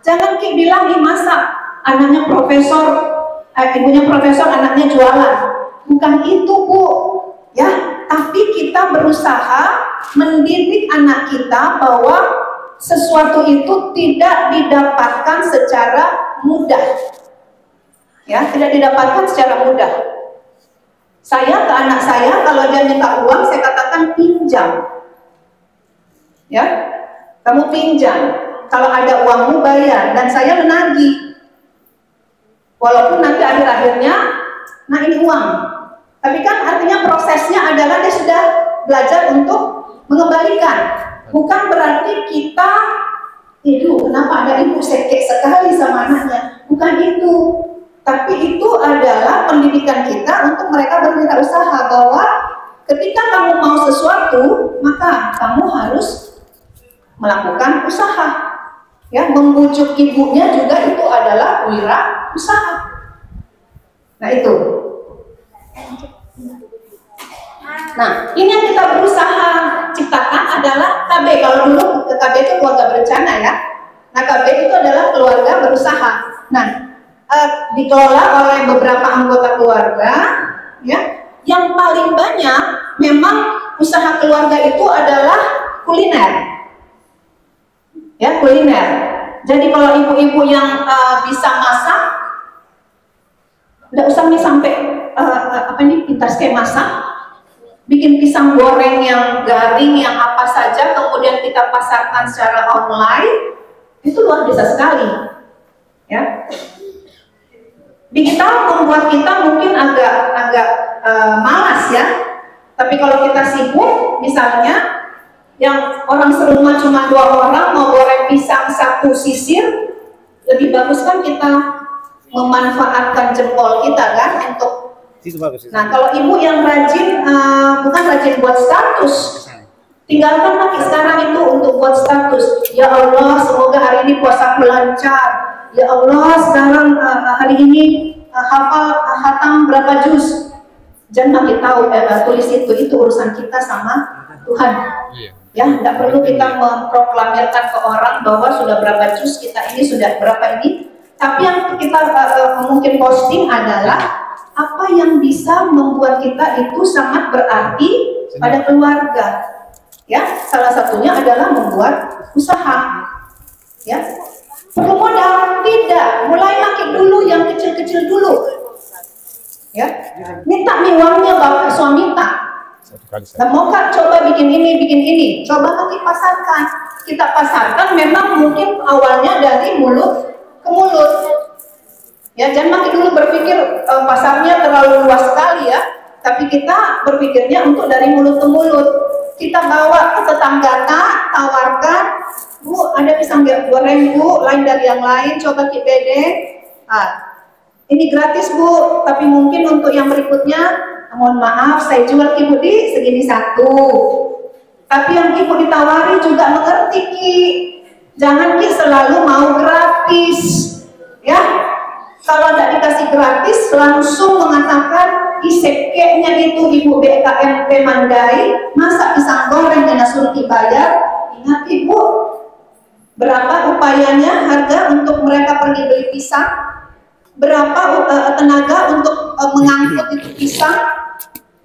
Jangan Ki bilang nih masa anaknya profesor, ibunya profesor, anaknya jualan. Bukan itu Bu, ya. Tapi kita berusaha mendidik anak kita bahwa sesuatu itu tidak didapatkan secara mudah, ya, tidak didapatkan secara mudah. Saya ke anak saya kalau dia minta uang, saya katakan pinjam. Ya, kamu pinjam. Kalau ada uangmu bayar, dan saya menagih. Walaupun nanti akhir-akhirnya, nah ini uang. Tapi kan artinya prosesnya adalah dia sudah belajar untuk mengembalikan. Bukan berarti kita, kenapa ada ibu sekek sekali sama anaknya? Bukan itu. Tapi itu adalah pendidikan kita untuk mereka berwirausaha bahwa ketika kamu mau sesuatu, maka kamu harus melakukan usaha, ya. Membujuk ibunya juga itu adalah wirausaha. Nah itu. Nah ini yang kita berusaha ciptakan adalah KB. Kalau dulu KB itu keluarga berencana ya. Nah KB itu adalah keluarga berusaha. Nah dikelola oleh beberapa anggota keluarga, ya. Yang paling banyak memang usaha keluarga itu adalah kuliner. Ya, kuliner. Jadi kalau ibu-ibu yang bisa masak, tidak usah nih sampai pintar sekali masak, bikin pisang goreng yang garing, yang apa saja, kemudian kita pasarkan secara online, itu luar biasa sekali. Ya. Digital membuat kita mungkin agak malas ya. Tapi kalau kita sibuk, misalnya yang orang serumah cuma 2 orang mau goreng pisang 1 sisir, lebih bagus kan kita memanfaatkan jempol kita kan untuk. Nah kalau ibu yang rajin, bukan rajin buat status, tinggalkan lagi sekarang itu untuk buat status. Ya Allah, semoga hari ini puasaku lancar. Ya Allah, sekarang hari ini hatam berapa juz. Jangan kita tulis itu urusan kita sama Tuhan. Ya, tidak perlu kita memproklamirkan ke orang bahwa sudah berapa juz kita ini, sudah berapa ini. Tapi yang kita mungkin posting adalah apa yang bisa membuat kita itu sangat berarti pada keluarga. Ya, salah satunya adalah membuat usaha. Ya, Perlu modal? Tidak. Mulai makin dulu yang kecil-kecil dulu. Ya, minta nih uangnya bapak suami minta. Nah, mau Kak coba bikin ini, coba nanti pasarkan. Kita pasarkan memang mungkin awalnya dari mulut ke mulut. Ya, jangan makin dulu berpikir pasarnya terlalu luas sekali ya. Tapi kita berpikirnya untuk dari mulut ke mulut. Kita bawa ke tetangga, tawarkan, Bu, ada pisang goreng Bu, lain dari yang lain, coba kita bedeng. Ini gratis Bu, tapi mungkin untuk yang berikutnya, mohon maaf, saya jual Ibu di segini satu. Tapi yang Ibu ditawari juga mengerti Ki. Jangan Ki selalu mau gratis, ya. Kalau tidak dikasih gratis, langsung mengatakan iseknya itu Ibu BKMP Mandai, masa pisang goreng dan suruh dibayar. Ingat Ibu, berapa upayanya harga untuk mereka pergi beli pisang? Berapa tenaga untuk mengangkut itu pisang?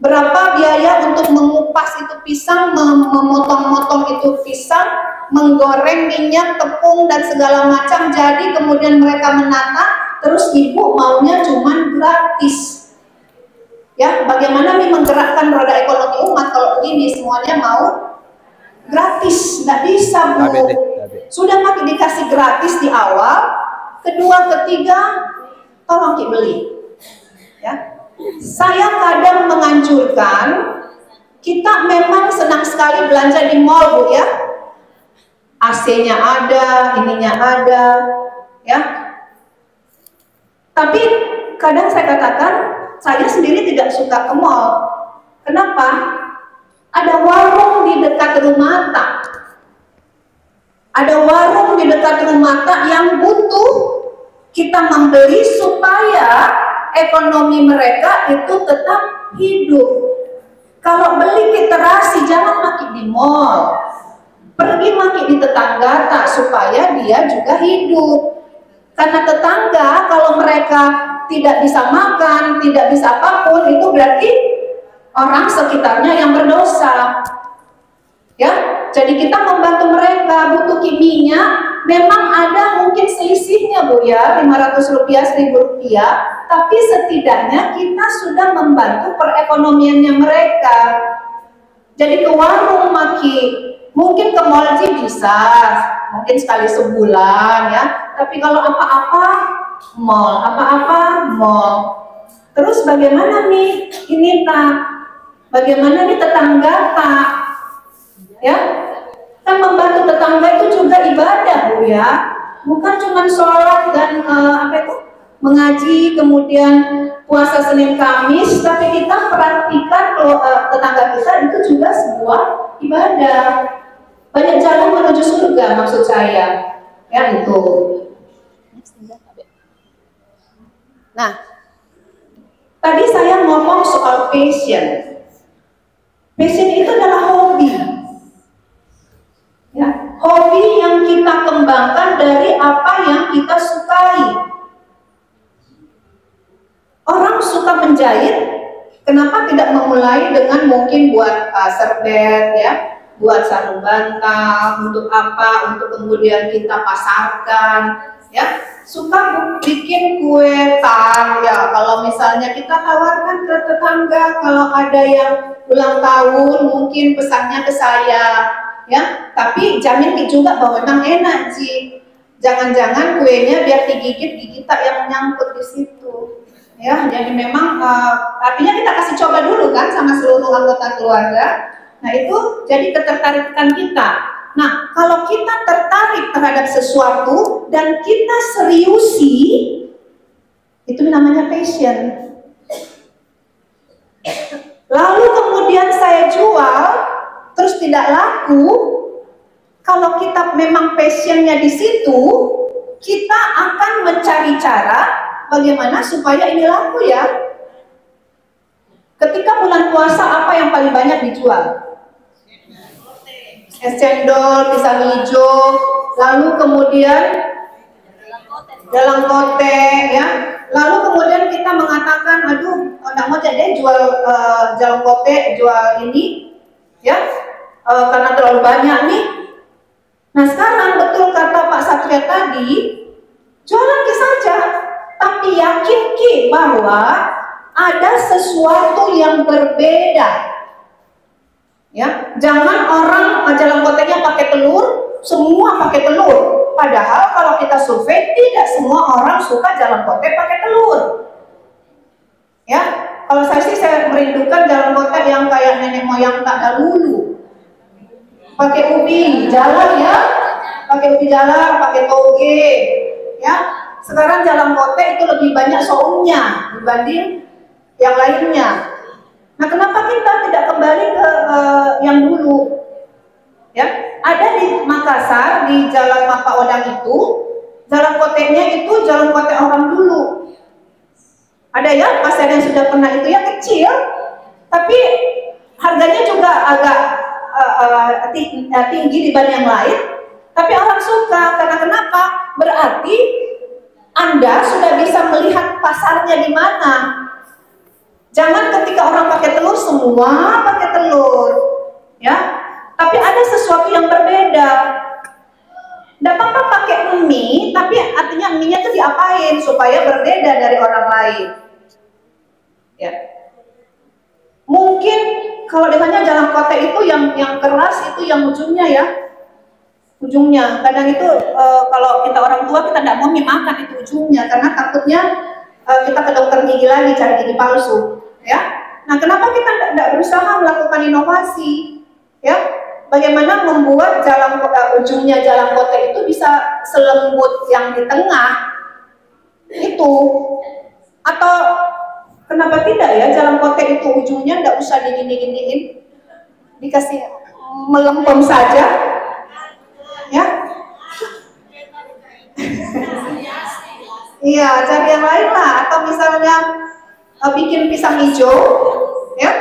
Berapa biaya untuk mengupas itu pisang, memotong-motong itu pisang, menggoreng minyak, tepung dan segala macam. Jadi kemudian mereka menata. Terus Ibu maunya cuman gratis. Ya, bagaimana nih menggerakkan roda ekonomi umat kalau begini semuanya mau gratis? Nggak bisa Bu. Sudah makin dikasih gratis di awal, kedua, ketiga, tolong Ki beli. Ya, saya kadang menganjurkan kita memang senang sekali belanja di mall Bu ya. AC-nya ada, ininya ada, ya. Tapi kadang saya katakan, saya sendiri tidak suka ke mall. Kenapa? Ada warung di dekat rumah tak. Ada warung di dekat rumah tak yang butuh kita membeli supaya ekonomi mereka itu tetap hidup. Kalau beli literasi jangan makin di mall. Pergi makin di tetangga tak supaya dia juga hidup. Karena tetangga kalau mereka tidak bisa makan, tidak bisa apapun, itu berarti orang sekitarnya yang berdosa. Ya, jadi kita membantu mereka, butuh minyak, memang ada mungkin selisihnya Bu ya, 500 rupiah, 1000 rupiah, tapi setidaknya kita sudah membantu perekonomiannya mereka. Jadi ke warung mungkin ke mall bisa, mungkin sekali sebulan ya. Tapi kalau apa-apa mall. Terus bagaimana nih ini tak? Bagaimana nih tetangga tak? Ya, kan membantu tetangga itu juga ibadah Bu ya. Bukan cuma sholat dan mengaji kemudian puasa Senin Kamis, tapi kita perhatikan tetangga kita itu juga sebuah ibadah. Banyak jalan menuju surga maksud saya. Ya itu. Nah, tadi saya ngomong soal passion. Passion itu adalah hobi. Ya, hobi yang kita kembangkan dari apa yang kita sukai. Orang suka menjahit, kenapa tidak memulai dengan mungkin buat serbet ya, buat sarung bantal, untuk apa? Untuk kemudian kita pasarkan. Ya, suka bikin kue tart ya. Kalau misalnya kita tawarkan ke tetangga, kalau ada yang ulang tahun mungkin pesannya ke saya, ya. Tapi jamin juga bahwa memang enak Ji. Jangan-jangan kuenya biar digigit gigi tak yang nyangkut di situ. Ya, jadi memang artinya kita kasih coba dulu kan sama seluruh anggota keluarga. Nah itu jadi ketertarikan kita. Nah, kalau kita tertarik terhadap sesuatu dan kita seriusi, itu namanya passion. Lalu kemudian saya jual, terus tidak laku. Kalau kita memang passionnya di situ, kita akan mencari cara bagaimana supaya ini laku ya. Ketika bulan puasa apa yang paling banyak dijual? Es cendol, pisang hijau, lalu kemudian dalam kote ya. Lalu kemudian kita mengatakan, aduh, nggak mau jadi jual dalam kote, jual ini ya, karena terlalu banyak nih. Nah sekarang betul kata Pak Satria tadi, jualan Ki saja, tapi yakin Ki bahwa ada sesuatu yang berbeda. Ya, jangan orang jalan kotanya pakai telur, semua pakai telur. Padahal kalau kita survei tidak semua orang suka jalan kote pakai telur. Ya, kalau saya sih saya merindukan jalan kote yang kayak nenek moyang tak dahulu. Pakai ubi jalan ya, pakai ubi jalan, pakai toge. Ya, sekarang jalan kote itu lebih banyak soumnya dibanding yang lainnya. Nah, kenapa kita tidak kembali ke yang dulu? Ya, ada di Makassar di Jalan Mapa Odang itu, jalan kotenya itu jalan kote orang dulu. Ada ya pasar yang sudah pernah itu ya kecil, tapi harganya juga agak tinggi dibanding yang lain. Tapi orang suka karena kenapa? Berarti Anda sudah bisa melihat pasarnya di mana. Jangan ketika orang pakai telur semua pakai telur, ya. Tapi ada sesuatu yang berbeda. Tidak apa-apa pakai mie, tapi artinya mie-nya itu diapain supaya berbeda dari orang lain. Ya. Mungkin kalau ditanya jalan kote itu yang keras itu yang ujungnya ya. Ujungnya. Kadang itu kalau kita orang tua kita tidak mau mie makan itu ujungnya karena takutnya kita ke dokter gigi lagi cari gigi palsu. Ya, nah kenapa kita tidak berusaha melakukan inovasi? Ya, bagaimana membuat jalan ujungnya jalan kote itu bisa selembut yang di tengah itu? Atau kenapa tidak ya jalan kote itu ujungnya tidak usah digini-giniin, dikasih melempem saja? Ya, iya cari yang lain lah. Atau misalnya bikin pisang hijau, ya,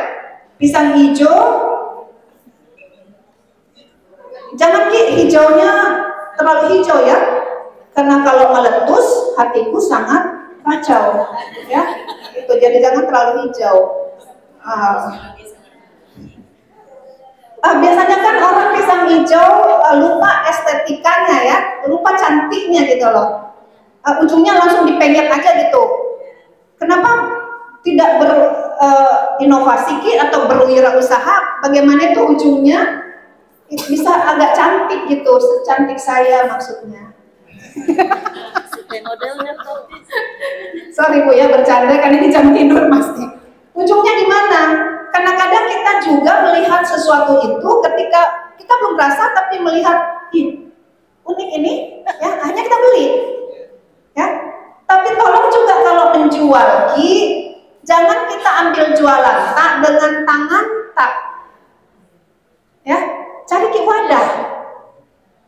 pisang hijau, jangan Ki hijaunya terlalu hijau ya, karena kalau meletus hatiku sangat kacau, ya, itu jadi jangan terlalu hijau. Biasanya kan orang pisang hijau lupa estetikanya ya, lupa cantiknya gitu loh, ujungnya langsung dipenyet aja gitu. Kenapa tidak berinovasi Ki atau berwirausaha bagaimana itu ujungnya bisa agak cantik gitu, secantik saya maksudnya. Sorry Bu ya bercanda kan ini jam tidur pasti. Ujungnya di mana? Karena kadang kita juga melihat sesuatu itu ketika kita belum rasa tapi melihat unik ini ya akhirnya kita beli. Ya. Tapi tolong juga kalau menjual Ki jangan kita ambil jualan tak dengan tangan tak, ya cari Ki wadah,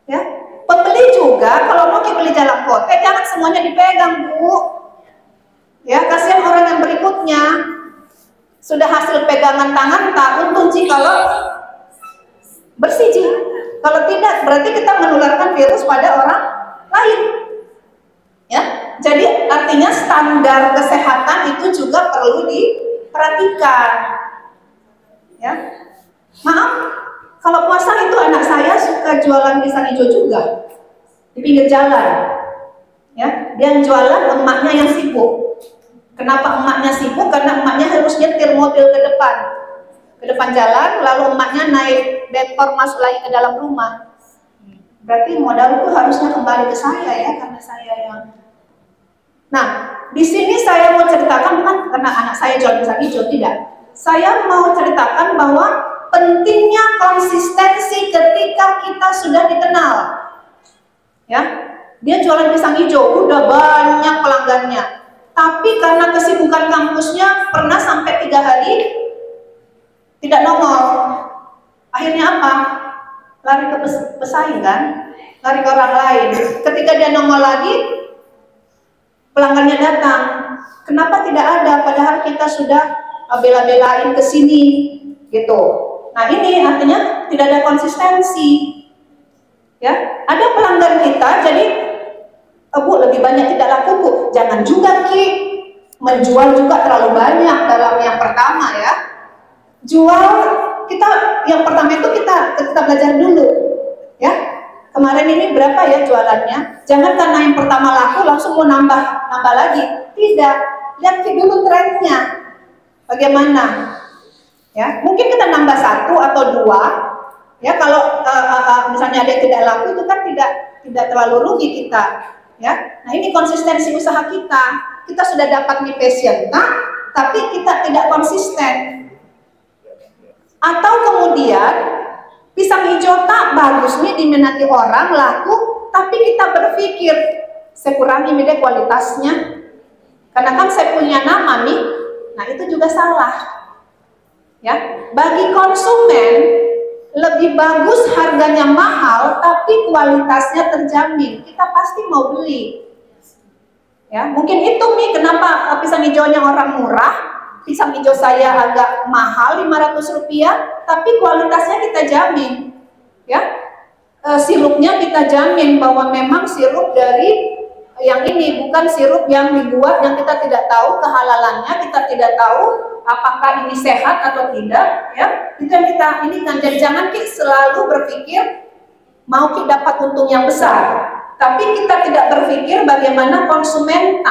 ya pembeli juga kalau mau Ki beli jalan kote jangan semuanya dipegang Bu, ya kasihan orang yang berikutnya sudah hasil pegangan tangan tak untung Ci kalau bersih Ci, kalau tidak berarti kita menularkan virus pada orang lain, ya. Jadi artinya standar kesehatan itu juga perlu diperhatikan. Ya, maaf, kalau puasa itu anak saya suka jualan pisang hijau juga di pinggir jalan. Ya, dia jualan emaknya yang sibuk. Kenapa emaknya sibuk? Karena emaknya harus nyetir mobil ke depan jalan, lalu emaknya naik motor masuk lagi ke dalam rumah. Berarti modalku harusnya kembali ke saya ya, karena saya yang. Nah, di sini saya mau ceritakan bukan karena anak saya jual pisang hijau, tidak. Saya mau ceritakan bahwa pentingnya konsistensi ketika kita sudah dikenal. Ya, dia jualan pisang hijau, udah banyak pelanggannya. Tapi karena kesibukan kampusnya pernah sampai 3 hari tidak nongol. Akhirnya apa? Lari ke pesaing kan? Lari ke orang lain. Ketika dia nongol lagi, pelanggannya datang, kenapa tidak ada? Padahal kita sudah bela-belain ke sini, gitu. Nah ini artinya tidak ada konsistensi. Ya, ada pelanggan kita, jadi Bu lebih banyak tidak laku Bu. Jangan juga Ki menjual juga terlalu banyak dalam yang pertama ya. Jual kita yang pertama itu kita belajar dulu, ya. kemarin ini berapa ya jualannya. Jangan karena yang pertama laku langsung mau nambah lagi. Tidak, lihat dulu trennya bagaimana. Ya, mungkin kita nambah 1 atau 2. Ya, kalau misalnya ada yang tidak laku itu kan tidak terlalu rugi kita. Ya, nah ini konsistensi usaha kita. Kita sudah dapat nih passion, tapi kita tidak konsisten. Atau kemudian pisang hijau tak bagus nih diminati orang, laku, tapi kita berpikir saya kurangi deh kualitasnya karena kan saya punya nama nih. Nah itu juga salah ya. Bagi konsumen lebih bagus harganya mahal tapi kualitasnya terjamin, kita pasti mau beli ya. Mungkin itu nih kenapa pisang hijaunya orang murah, pisang hijau saya agak mahal 500 rupiah, tapi kualitasnya kita jamin ya. Sirupnya kita jamin bahwa memang sirup dari yang ini, bukan sirup yang dibuat yang kita tidak tahu kehalalannya, kita tidak tahu apakah ini sehat atau tidak ya. Itu yang kita ini kan. Jadi jangan kita selalu berpikir mau kita dapat untung yang besar, tapi kita tidak berpikir bagaimana konsumen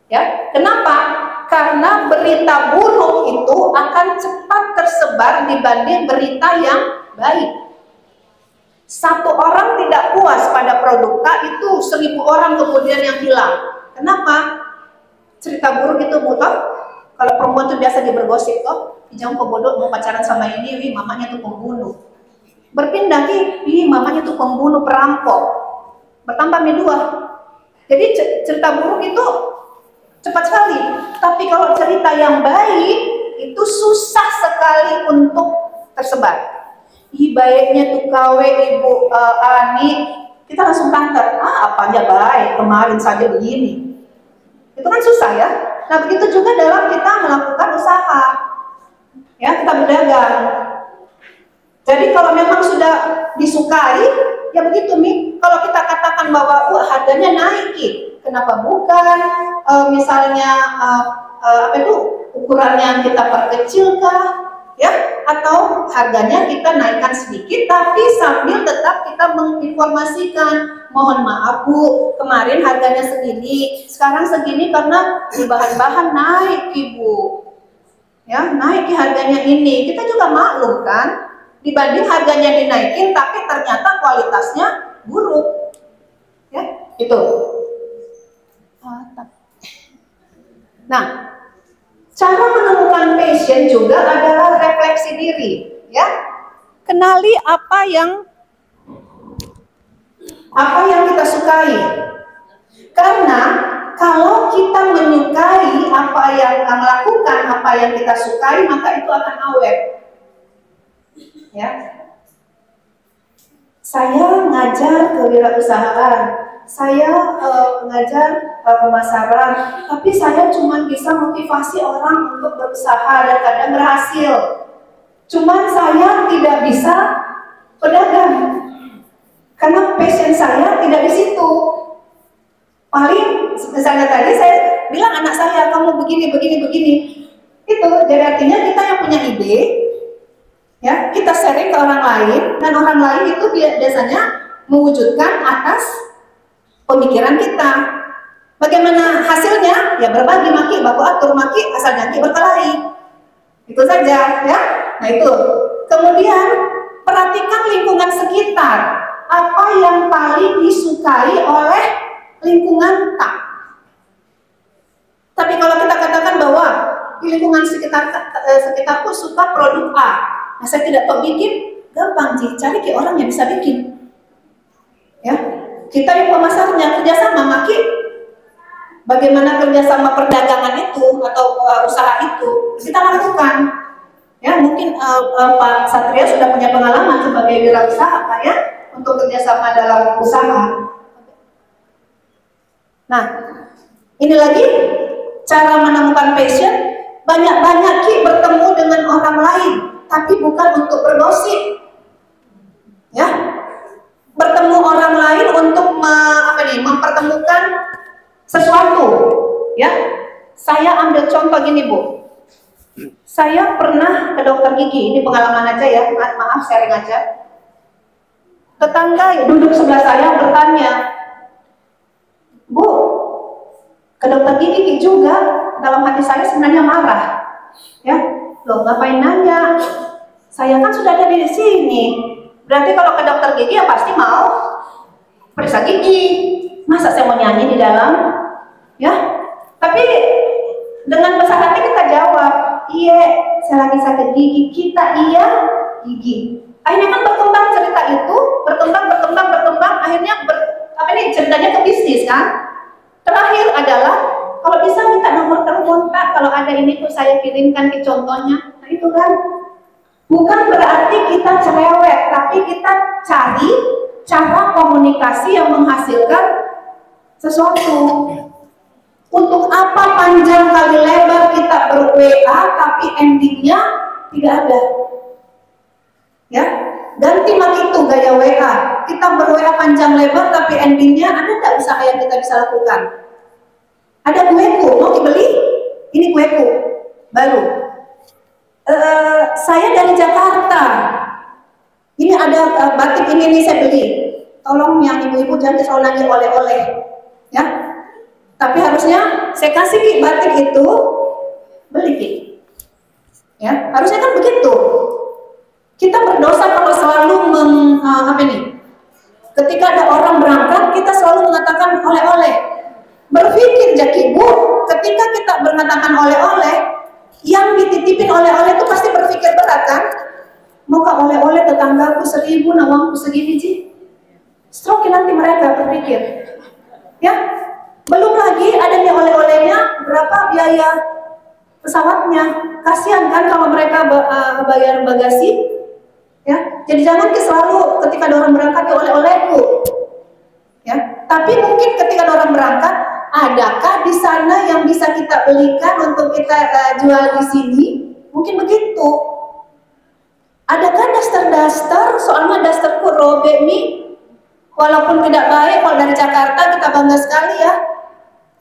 ya. Kenapa? Karena berita buruk itu akan cepat tersebar dibanding berita yang baik. Satu orang tidak puas pada produk K, itu 1000 orang kemudian yang hilang. Kenapa? Cerita buruk itu mutlak. Kalau perempuan itu biasa bergosip toh, jangan kau bodoh mau pacaran sama ini, wih mamanya tuh pembunuh. Berpindah wih mamanya tuh pembunuh, perampok. Bertambah dua. Jadi cerita buruk itu cepat sekali. Tapi kalau cerita yang baik itu susah sekali untuk tersebar. Baiknya tuh KW Ibu Ani, kita langsung tangkap, apanya baik, kemarin saja begini. Itu kan susah ya. Nah begitu juga dalam kita melakukan usaha, ya kita berdagang. Jadi kalau memang sudah disukai, ya begitu nih. Kalau kita katakan bahwa harganya naik, kenapa bukan? Misalnya apa itu ukurannya kita perkecil kah? Ya, atau harganya kita naikkan sedikit, tapi sambil tetap kita menginformasikan, mohon maaf Bu, kemarin harganya segini, sekarang segini karena di bahan-bahan naik Ibu. Ya, naik harganya ini. Kita juga maklum kan, dibanding harganya dinaikin, tapi ternyata kualitasnya buruk. Ya, itu. Nah, cara menemukan passion juga adalah refleksi diri, ya. Kenali apa yang kita sukai. Karena kalau kita menyukai apa yang melakukan apa yang kita sukai, maka itu akan awet. Ya. Saya ngajar kewirausahaan. Saya mengajar pemasaran, tapi saya cuma bisa motivasi orang untuk berusaha dan kadang berhasil. Cuman saya tidak bisa pedagang, karena passion saya tidak di situ. Paling misalnya tadi saya bilang anak saya, kamu begini. Itu jadi artinya kita yang punya ide, ya kita sharing ke orang lain, dan orang lain itu biasanya mewujudkan atas pemikiran kita. Bagaimana hasilnya? Ya berbagi maki, baku atur maki, asal janji berkelahi. Itu saja ya. Nah itu. Kemudian perhatikan lingkungan sekitar. Apa yang paling disukai oleh lingkungan tak. Tapi kalau kita katakan bahwa di lingkungan sekitarku suka produk A, nah saya tidak tahu bikin, gampang sih, cari ke orang yang bisa bikin. Ya. Kita yang pemasarnya kerjasama maki, bagaimana kerjasama perdagangan itu atau usaha itu kita lakukan. Ya mungkin Pak Satria sudah punya pengalaman sebagai wirausaha Pak ya untuk kerjasama dalam usaha. Nah ini lagi cara menemukan passion. Banyak-banyak bertemu dengan orang lain, tapi bukan untuk bergosip. Ya. Bertemu orang lain untuk mempertemukan sesuatu, ya. Saya ambil contoh gini Bu, saya pernah ke dokter gigi, ini pengalaman aja ya, maaf sharing aja. Tetangga duduk sebelah saya bertanya, Bu, ke dokter gigi juga. Dalam hati saya sebenarnya marah. Ya, loh ngapain nanya? Saya kan sudah ada di sini. Berarti kalau ke dokter gigi ya pasti mau periksa gigi. Masa saya mau nyanyi di dalam? Ya, tapi dengan besar hati kita jawab, iya, saya lagi sakit gigi. Kita iya, gigi. Akhirnya kan berkembang cerita itu, berkembang. Akhirnya ceritanya ke bisnis kan. Terakhir adalah kalau bisa minta nomor telepon Pak, kalau ada ini tuh saya kirimkan ke contohnya. Nah itu kan bukan berarti kita cerewet, tapi kita cari cara komunikasi yang menghasilkan sesuatu. Untuk apa panjang kali lebar kita ber-WA tapi endingnya tidak ada? Ya, ganti mak itu gaya WA. Kita ber-WA panjang lebar tapi endingnya ada nggak usaha yang kita bisa lakukan? Ada kueku, mau dibeli? Ini kueku baru. Saya dari Jakarta. Ini ada batik ini nih saya beli. Tolong yang ibu-ibu jangan selalu nanya oleh-oleh, ya. Tapi harusnya saya kasih Ki batik itu, beli Ki. Ya, harusnya kan begitu. Kita berdosa kalau selalu ketika ada orang berangkat, kita selalu mengatakan oleh-oleh. Berpikir Jaki Bu, ketika kita mengatakan oleh-oleh, yang dititipin oleh-oleh itu pasti berpikir berat kan? Mau ke oleh-oleh tetanggaku 1000, nawangku segini Ji. Stroke nanti mereka berpikir. Ya, belum lagi adanya oleh-olehnya, berapa biaya pesawatnya. Kasihan kan kalau mereka bayar bagasi. Ya, jadi jangan selalu ketika ada orang berangkat ya oleh-olehku. Ya, tapi mungkin ketika ada orang berangkat, adakah di sana yang bisa kita belikan untuk kita jual di sini? Mungkin begitu. Adakah daster-daster? Soalnya dasterku robek nih. Walaupun tidak baik, kalau dari Jakarta kita bangga sekali ya.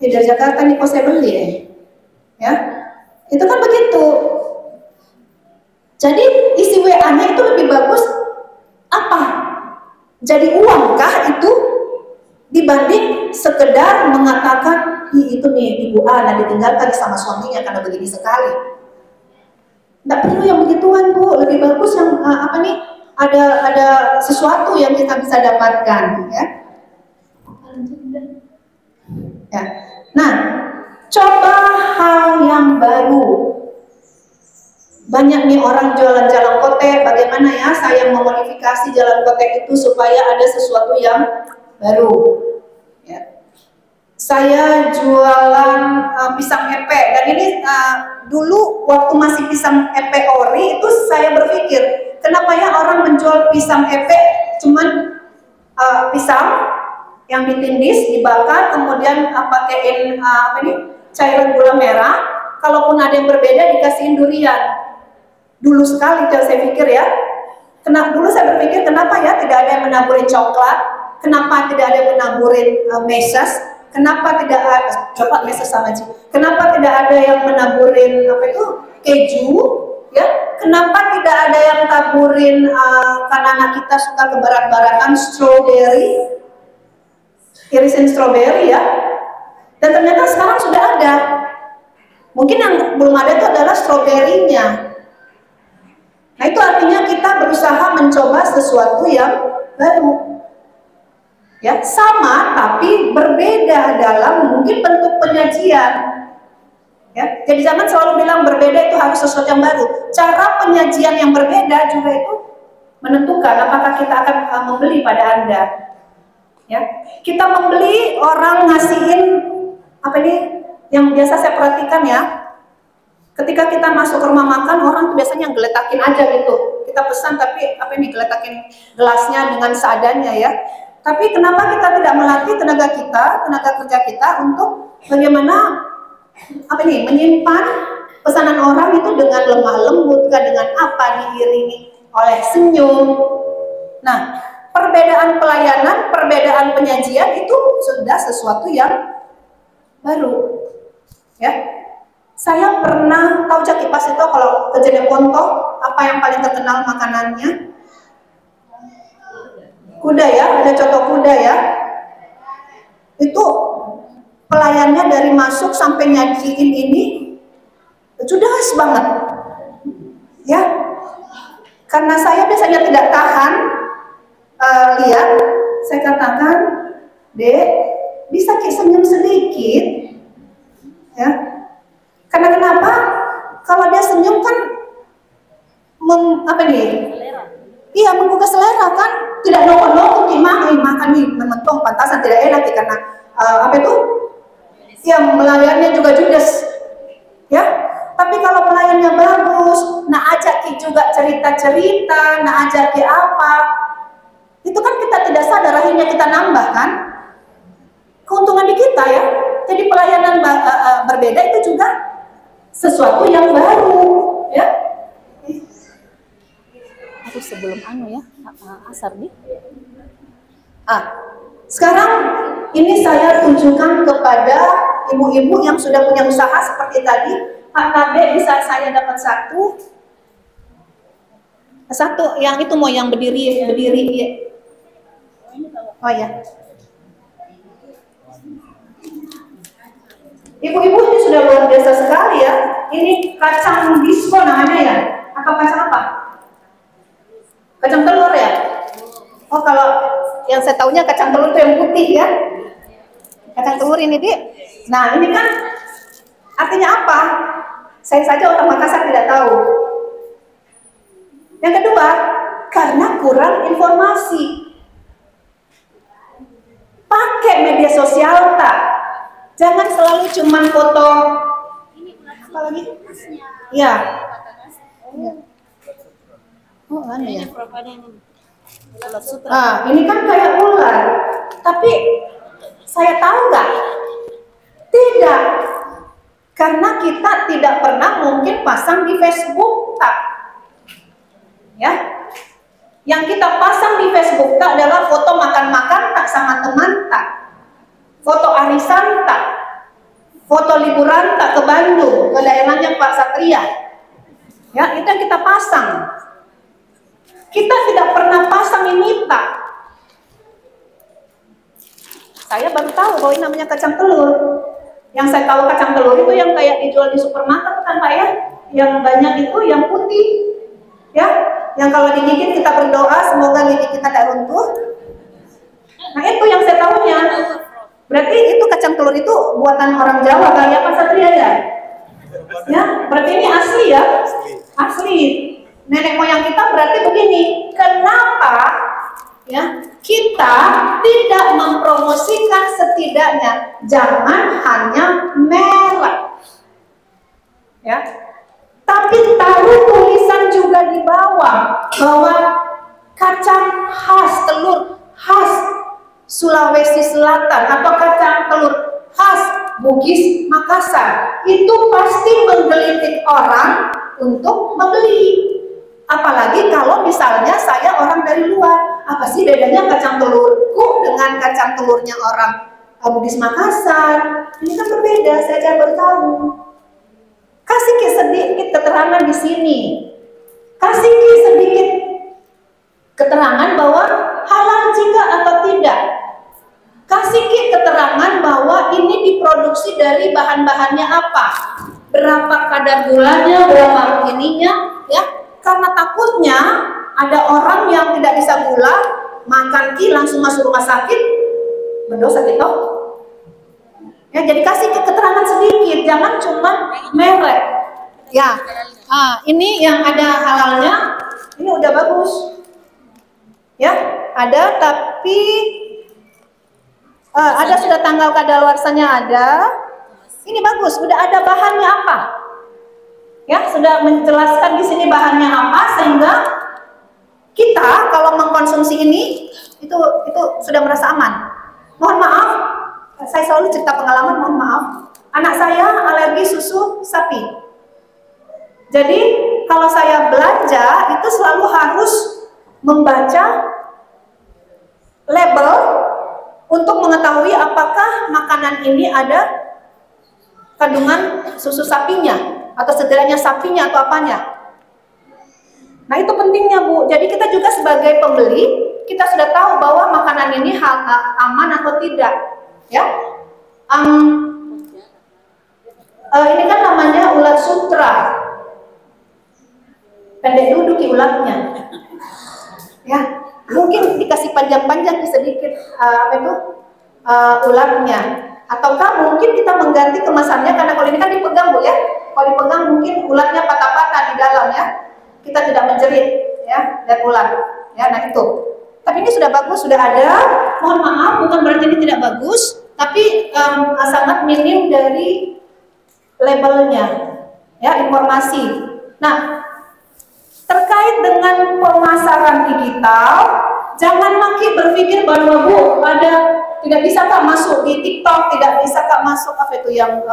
Dari Jakarta nih kok saya beli ya. Itu kan begitu. Jadi isi WA-nya itu lebih bagus apa? Jadi uangkah itu dibanding sekedar mengatakan itu nih Ibu A ditinggalkan sama suaminya karena begini sekali. Tidak perlu yang begituan Bu, lebih bagus yang ada sesuatu yang kita bisa dapatkan ya. Ya. Nah, coba hal yang baru. Banyak nih orang jualan jalan kotek, bagaimana ya saya memodifikasi jalan kotek itu supaya ada sesuatu yang baru. Ya. Saya jualan pisang epe, dan ini dulu waktu masih pisang epe ori itu saya berpikir, kenapa ya orang menjual pisang epe cuman pisang yang ditindis, dibakar, kemudian pakaiin cairan gula merah, kalaupun ada yang berbeda dikasihin durian. Dulu sekali saya pikir ya, dulu saya berpikir kenapa ya tidak ada yang menaburin coklat, kenapa tidak ada yang menaburin meses, kenapa tidak ada coklat meses sama sih, kenapa tidak ada yang menaburin keju, ya, kenapa tidak ada yang taburin karena anak kita suka kebarat-baratan strawberry, irisin strawberry ya, dan ternyata sekarang sudah ada. Mungkin yang belum ada itu adalah stroberinya. Nah itu artinya kita berusaha mencoba sesuatu yang baru. Ya, sama tapi berbeda dalam mungkin bentuk penyajian. Ya, jadi jangan selalu bilang berbeda itu harus sesuatu yang baru. Cara penyajian yang berbeda juga itu menentukan apakah kita akan membeli pada Anda. Ya, kita membeli orang ngasihin yang biasa saya perhatikan ya. Ketika kita masuk ke rumah makan, orang tuh biasanya geletakin aja gitu. Kita pesan tapi geletakin gelasnya dengan seadanya ya. Tapi kenapa kita tidak melatih tenaga kerja kita untuk bagaimana menyimpan pesanan orang itu dengan lemah lembut, dengan diiringi oleh senyum. Nah, perbedaan pelayanan, perbedaan penyajian itu sudah sesuatu yang baru. Ya. Saya pernah tahu Jaki Pas itu kalau ke Jeneponto apa yang paling terkenal makanannya? kuda ya, ada contoh kuda ya. Itu pelayannya dari masuk sampai nyajiin ini judes banget. Ya. Karena saya biasanya tidak tahan lihat, saya katakan, Dek, bisa senyum sedikit. Ya. Karena kenapa? Kalau dia senyum kan iya, menggugah selera kan, tidak nongol makan nih mementong pantasan tidak enak ya, karena ya melayarnya juga judes ya. Tapi kalau pelayannya bagus, nah ajak juga cerita-cerita, nah ajak apa, itu kan kita tidak sadar akhirnya kita nambah kan keuntungan di kita ya. Jadi pelayanan berbeda itu juga sesuatu yang baru ya. Aku sebelum asar nih. Sekarang ini saya tunjukkan kepada ibu-ibu yang sudah punya usaha seperti tadi. Pak Tabe, bisa saya dapat satu yang itu mau yang berdiri ya. Oh ya. Ibu-ibu ini sudah luar biasa sekali ya. Ini kacang disco namanya ya. Atau kacang apa? Kacang telur ya? Oh, kalau yang saya tahunya kacang telur itu yang putih ya. Kacang telur ini, Dik. Nah, ini kan artinya apa? Saya saja orang Makassar tidak tahu. Yang kedua, karena kurang informasi. Pakai media sosial tak? Jangan selalu cuma foto. Apa lagi? Ya. Oh, ya. Ini kan kayak ular. Tapi saya tahu nggak? Tidak. Karena kita tidak pernah mungkin pasang di Facebook tak? Ya. Yang kita pasang di Facebook tak adalah foto makan-makan tak sama teman tak? Foto arisan tak? Foto liburan tak ke Bandung, ke daerahnya Pak Satria. Ya, itu yang kita pasang. Kita tidak pernah pasang ini tak. Saya baru tahu bahwa ini namanya kacang telur. Yang saya tahu kacang telur itu yang kayak dijual di supermarket kan Pak ya. Yang banyak itu yang putih. Ya, yang kalau digigit kita berdoa semoga gigi kita tidak runtuh. Nah, itu yang saya tahunya. Berarti itu kacang telur itu buatan orang Jawa kali ya Pak Satria ya? Ya, berarti ini asli ya? Asli. Nenek moyang kita berarti begini. Kenapa ya kita tidak mempromosikan setidaknya jangan hanya merek ya, tapi taruh tulisan juga di bawah bahwa kacang khas, telur khas Sulawesi Selatan atau kacang telur khas Bugis Makassar, itu pasti menggelitik orang untuk membeli. Apalagi kalau misalnya saya orang dari luar, apa sih bedanya kacang telurku dengan kacang telurnya orang Bugis Makassar? Ini kan berbeda, saya aja baru tahu. Kasih sedikit keterangan di sini, kasih sedikit keterangan bahwa halal juga atau tidak. Kasih keterangan bahwa ini diproduksi dari bahan-bahannya apa, berapa kadar gulanya, berapa ininya, ya. Karena takutnya ada orang yang tidak bisa gula, makan langsung masuk rumah sakit, berdosa gitu. Ya, jadi kasih keterangan sedikit, jangan cuma merek. Ya, ini yang ada halalnya, ini udah bagus. Ya, ada tapi ada sudah tanggal kadaluarsanya ada. Ini bagus, udah ada bahannya apa? Ya, sudah menjelaskan di sini bahannya apa sehingga kita kalau mengkonsumsi ini itu sudah merasa aman. Mohon maaf, saya selalu cerita pengalaman, mohon maaf. Anak saya alergi susu sapi. Jadi kalau saya belanja itu selalu harus membaca label untuk mengetahui apakah makanan ini ada kandungan susu sapinya atau setidaknya sapinya atau apanya. Nah, itu pentingnya Bu. Jadi kita juga sebagai pembeli, kita sudah tahu bahwa makanan ini aman atau tidak, ya. Ini kan namanya ulat sutra, pendek duduk ulatnya, ya. Mungkin dikasih panjang-panjang sedikit ulatnya, ataukah mungkin kita mengganti kemasannya, karena kalau ini kan dipegang Bu ya, kalau dipegang mungkin ulatnya patah-patah di dalam ya, kita tidak menjerit ya dan ulat ya. Nah itu, tapi ini sudah bagus, sudah ada. Mohon maaf, bukan berarti ini tidak bagus, tapi sangat minim dari labelnya ya, informasi. Nah, terkait dengan pemasaran digital, jangan lagi berpikir bahwa Bu ada tidak bisa Kak masuk di TikTok, tidak bisa Kak masuk apa itu yang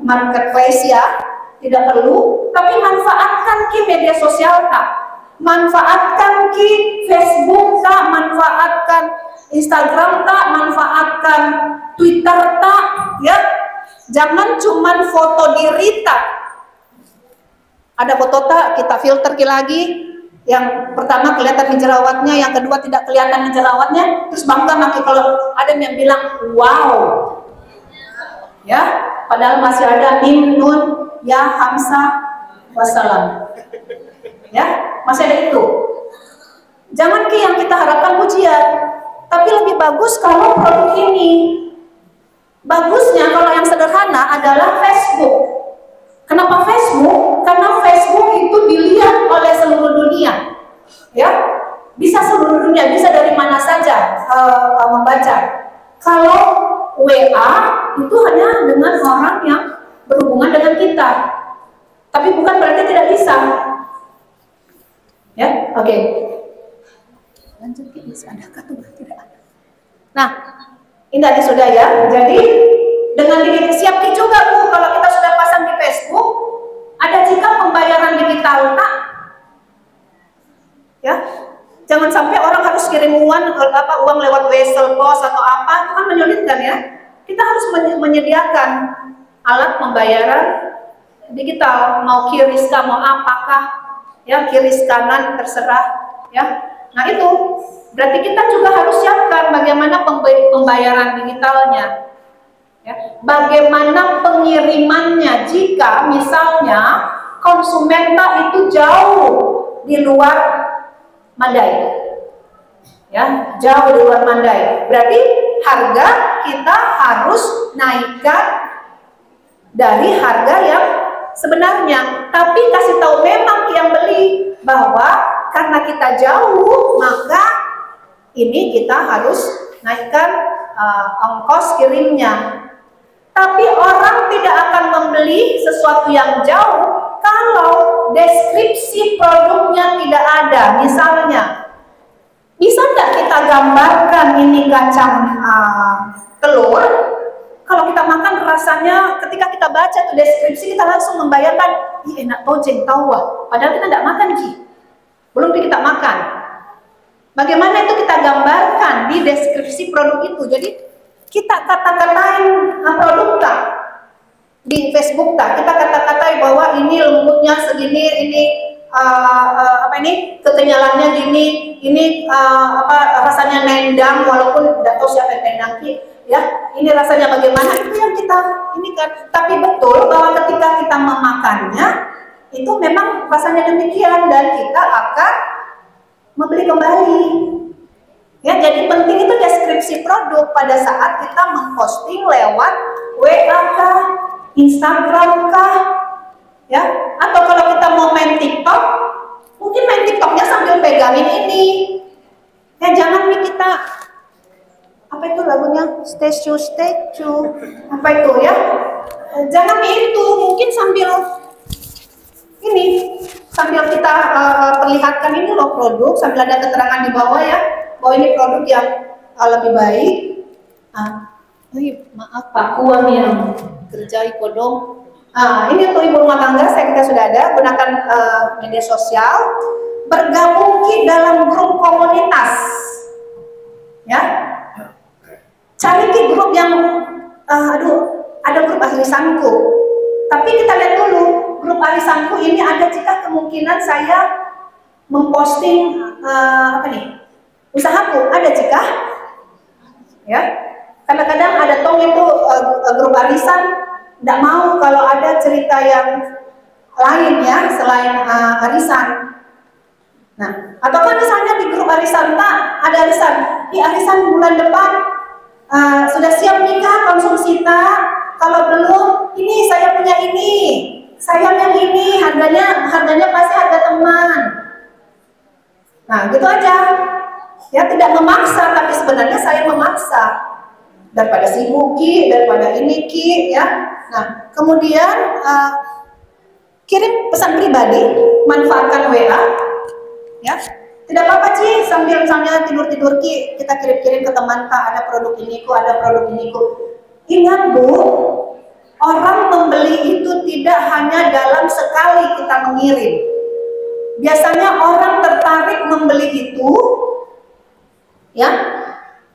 marketplace ya, tidak perlu. Tapi manfaatkan ki media sosial Kak, manfaatkan ki Facebook Kak, manfaatkan Instagram Kak, manfaatkan Twitter Kak, ya. Jangan cuman foto diri tak. Ada foto tak, kita filter lagi. Yang pertama kelihatan jerawatnya, yang kedua tidak kelihatan jerawatnya. Terus bangga nanti kalau ada yang bilang wow, ya. Padahal masih ada mim nun ya hamzah wassalam, ya masih ada itu. Jangan yang kita harapkan pujian, tapi lebih bagus kalau produk ini. Bagusnya kalau yang sederhana adalah Facebook. Kenapa Facebook? Karena Facebook itu dilihat oleh seluruh dunia, ya, bisa seluruh dunia, bisa dari mana saja membaca. Kalau WA itu hanya dengan orang yang berhubungan dengan kita, tapi bukan berarti tidak bisa, ya. Oke. Lanjut ke adakah tuh tidak ada. Nah, ini tadi sudah ya. Jadi dengan siapin juga Bu, kalau kita sudah pasang di Facebook, ada jika pembayaran digital Kak, ya. Jangan sampai orang harus kirim uang lewat wesel pos atau apa, itu kan menyulitkan ya. Kita harus menyediakan alat pembayaran digital, mau QRIS mau apakah, ya QRIS kanan terserah, ya. Nah itu berarti kita juga harus siapkan bagaimana pembayaran digitalnya, ya. Bagaimana pengirimannya jika misalnya konsumen itu jauh di luar Mandai, ya, jauh di luar Mandai. Berarti harga kita harus naikkan dari harga yang sebenarnya, tapi kasih tahu memang yang beli bahwa karena kita jauh, maka ini kita harus naikkan ongkos kirimnya. Tapi orang tidak akan membeli sesuatu yang jauh kalau deskripsi produknya tidak ada. Misalnya, bisa nggak kita gambarkan ini kacang telur? Kalau kita makan rasanya, ketika kita baca tuh deskripsi, kita langsung membayangkan, ih enak tojeng tahu wah. Padahal kita tidak makan Ki. Belum kita makan. Bagaimana itu kita gambarkan di deskripsi produk itu. Jadi kita kata-katain produk tak di Facebook tak. Kita kata-katain bahwa ini lembutnya segini, ini kekenyalannya gini, ini rasanya nendang walaupun tidak tahu siapa yang nendang Ki. Ya, ini rasanya bagaimana, itu yang kita ini kan. Tapi betul bahwa ketika kita memakannya itu memang rasanya demikian dan kita akan membeli kembali. Ya, jadi penting itu deskripsi produk pada saat kita memposting lewat WA kah, Instagram kah, ya. Atau kalau kita mau main TikTok, mungkin main TikToknya sambil pegangin ini. Ya, jangan kita apa itu lagunya statue apa itu ya, jangan itu, mungkin sambil ini, sambil kita perlihatkan ini loh produk, sambil ada keterangan di bawah ya, bahwa ini produk yang lebih baik. Maaf Pak Kuam yang kerja Ikodong. Ini untuk ibu rumah tangga, kita sudah ada, gunakan media sosial, bergabung dalam grup komunitas, ya. Cari grup yang, ada grup arisanku. Tapi kita lihat dulu, grup arisanku ini ada jika kemungkinan saya memposting apa nih? Usahaku ada jika ya. Kadang-kadang ada tong itu grup arisan tidak mau kalau ada cerita yang lain ya selain arisan. Nah, ataukah misalnya di grup arisan ada arisan, di arisan bulan depan sudah siap nikah konsumsi kalau belum ini saya punya ini, saya yang ini harganya pasti harga teman. Nah, gitu aja. Ya tidak memaksa, tapi sebenarnya saya memaksa. Daripada sibuk Ki, daripada ini Ki, ya. Nah, kemudian kirim pesan pribadi, manfaatkan WA, ya. Tidak apa-apa Ci, sambil misalnya tidur-tidur Ki, kita kirim-kirim ke teman Kak, ada produk ini ku, ada produk ini ku. Ingat Bu, orang membeli itu tidak hanya dalam sekali kita mengirim. Biasanya orang tertarik membeli itu, ya,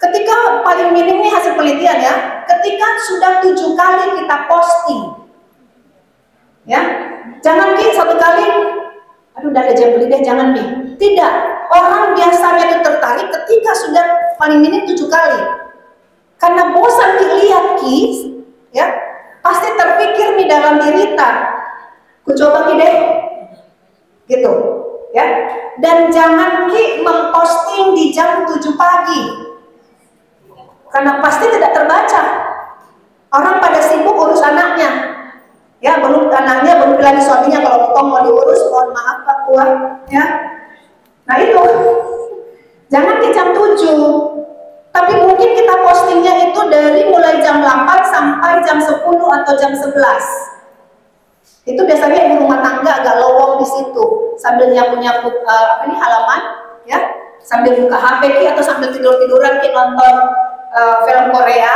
ketika paling minim nih hasil penelitian ya, ketika sudah 7 kali kita posting, ya, jangan Ki 1 kali, aduh udah ada jam beli deh, jangan nih. Tidak, orang biasanya itu tertarik ketika sudah paling minim 7 kali, karena bosan dilihat Ki, ya, pasti terpikir nih dalam diri ku coba Ki deh, gitu, ya. Dan jangan Ki memposting di jam 7 pagi, karena pasti tidak terbaca. Orang pada sibuk urus anaknya, ya, anaknya belum bilang suaminya kalau tong mau diurus, mohon maaf Pak Tua, ya. Nah itu, jangan di jam 7, tapi mungkin kita postingnya itu dari mulai jam 8 sampai jam 10 atau jam 11. Itu biasanya ibu rumah tangga agak lowong di situ, sambil nyapu-nyapu halaman, ya, sambil buka HP Ki, atau sambil tidur-tiduran Ki nonton film Korea,